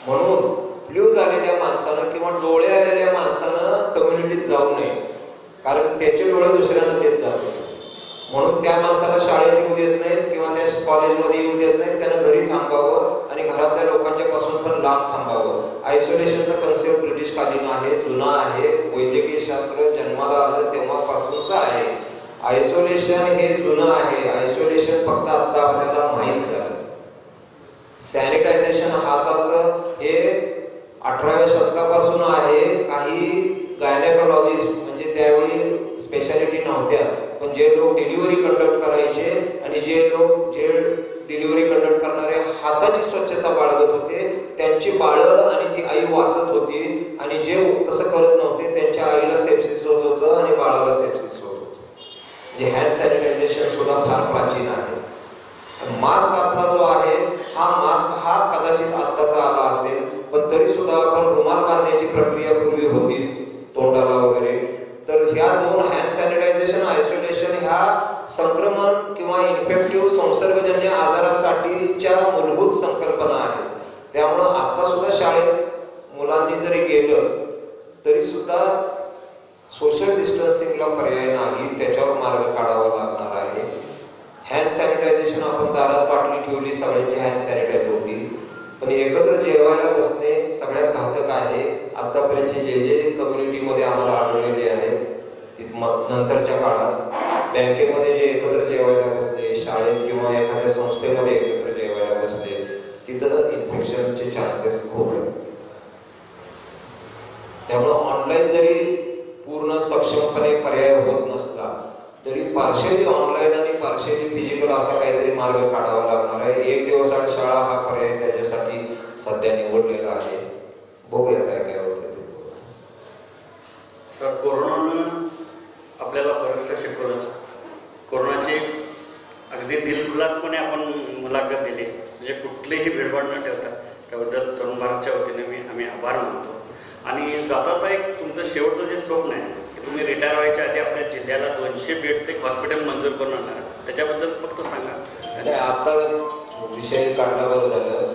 म्हणून फ्लू झालेल्या माणसानं किंवा डोळे आलेल्या माणसानं कम्युनिटीत जाऊ नये, कारण त्याचे डोळे दुसऱ्यांना देत जातो. म्हणून त्या माणसाला शाळेत येऊ देत नाहीत किंवा त्या कॉलेजमध्ये येऊ देत नाहीत. त्यानं घरी थांबावं आणि घरातल्या लोकांच्या पासून पण लांब थांबावं. आयसोलेशनचा कन्सेप्ट ब्रिटिश कालीन आहे, जुना आहे, वैद्यकीय शास्त्र जन्माला आलं तेव्हापासूनच आहे. आयसोलेशन हे जुनं आहे. आयसोलेशन फक्त आता आपल्याला माहीत झालं. सॅनिटायझेशन हाताचं हे 18व्या शतकापासून आहे. काही गायनेकोलॉजिस्ट म्हणजे त्यावेळी स्पेशालिटी नव्हत्या, पण जे लोक डिलिव्हरी कंडक्ट करायचे आणि जे डिलिव्हरी कंडक्ट करणारे हाताची स्वच्छता बाळगत होते, त्यांची बाळं आणि ती आई वाचत होती. आणि जे तसं करत नव्हते त्यांच्या आईला सेप्सिस होत होतं आणि बाळाला सेप्सिस होत होतं. जे हँड सॅनिटायझेशन सुद्धा फार प्राचीन आहे. मास्क आपला जो आहे हा मास्क हा कदाचित आत्ताचा आला असेल, पण तरी सुद्धा आपण रुमाल बांधण्याची प्रक्रिया पूर्वी होतीच तोंडाला वगैरे. तर ह्या दोन हँड सॅनिटायझेशन आयसोलेशन ह्या संक्रमण किंवा इन्फेक्टिव्ह संसर्गजन्य आजारासाठीच्या मूलभूत संकल्पना आहेत. त्यामुळं आता सुद्धा शाळेत मुलांनी जरी गेलं तरी सुद्धा सोशल डिस्टन्सिंगला पर्याय नाही, त्याच्यावर मार्ग काढावा लागणार आहे. हँड सॅनिटायझेशन आपण दारात बाटली ठेवली, सगळ्यांची हँड सॅनिटाईज होती, पण एकत्र जेवायला बसणे सगळ्यात घातक आहे. आतापर्यंतचे जे कम्युनिटीमध्ये आम्हाला आढळलेले आहे, नंतरच्या काळात बँकेमध्ये जे एकत्र जेवायला बसले, शाळेत किंवा एखाद्या संस्थेमध्ये एकत्र जेवायला बसले, तिथं इन्फेक्शनचे चान्सेस खूप आहेत. त्यामुळं ऑनलाईन जरी पूर्ण सक्षमपणे पर्याय होत नसला तरी पार्शियली ऑनलाईन आणि पार्शियली फिजिकल असा काहीतरी मार्ग काढावा लागणार आहे. 1 दिवस आड शाळा हा पर्याय त्याच्यासाठी सध्या निवडलेला आहे. बघूया काय काय होतं ते. सर, कोरोनानं आपल्याला बरंचसं शिकवलं. कोरोनाची अगदी दिलखुलासपणे आपण मुलाखत दिली, म्हणजे कुठलीही भेदभाव न ठेवता त्याबद्दल तरुण भारतच्या वतीने आम्ही आभार मानतो. आणि जाता एक तुमचं शेवटचं जे स्वप्न आहे की तुम्ही रिटायर व्हायच्या आधी आपल्या जिल्ह्याला 200 बेडचं एक हॉस्पिटल मंजूर करून आणणार, त्याच्याबद्दल फक्त सांगा. आणि आता विषय काढला बरं झालं.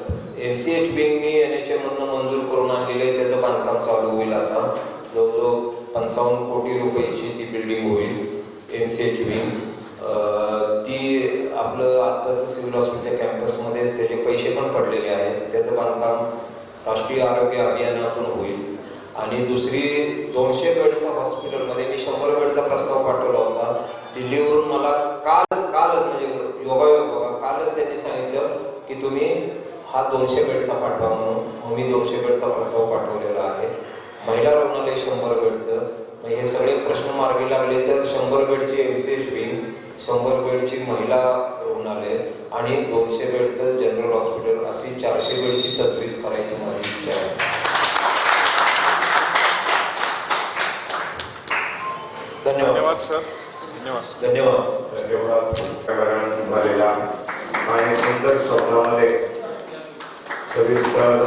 MCH विंग मी NHM मधनं मंजूर करून आणलेलं आहे, त्याचं बांधकाम चालू होईल. आता जवळजवळ 55 कोटी रुपयाची ती बिल्डिंग होईल. MCH विंग ती आपलं आत्ताचं सिव्हिल हॉस्पिटलच्या कॅम्पसमध्येच त्याचे पैसे पण पडलेले आहेत. त्याचं बांधकाम राष्ट्रीय आरोग्य अभियानातून होईल. आणि दुसरी 200 बेडचा हॉस्पिटलमध्ये मी 100 बेडचा प्रस्ताव पाठवला होता. दिल्लीवरून मला कालच म्हणजे योगायोग बघा, कालच त्यांनी सांगितलं की तुम्ही हा 200 बेडचा पाठवा म्हणून. मग मी 200 बेडचा प्रस्ताव पाठवलेला आहे. महिला रुग्णालय 100 बेडचं. मग हे सगळे प्रश्न मार्गी लागले तर 100 बेडची MCH विंग, 100 बेडची महिला रुग्णालय आणि 200 बेडचं जनरल हॉस्पिटल, अशी 400 बेडची तजवीज करायची माझी इच्छा आहे. धन्यवाद सर. धन्यवाद. झालेला आणि सुंदर शब्दामध्ये सविस्तर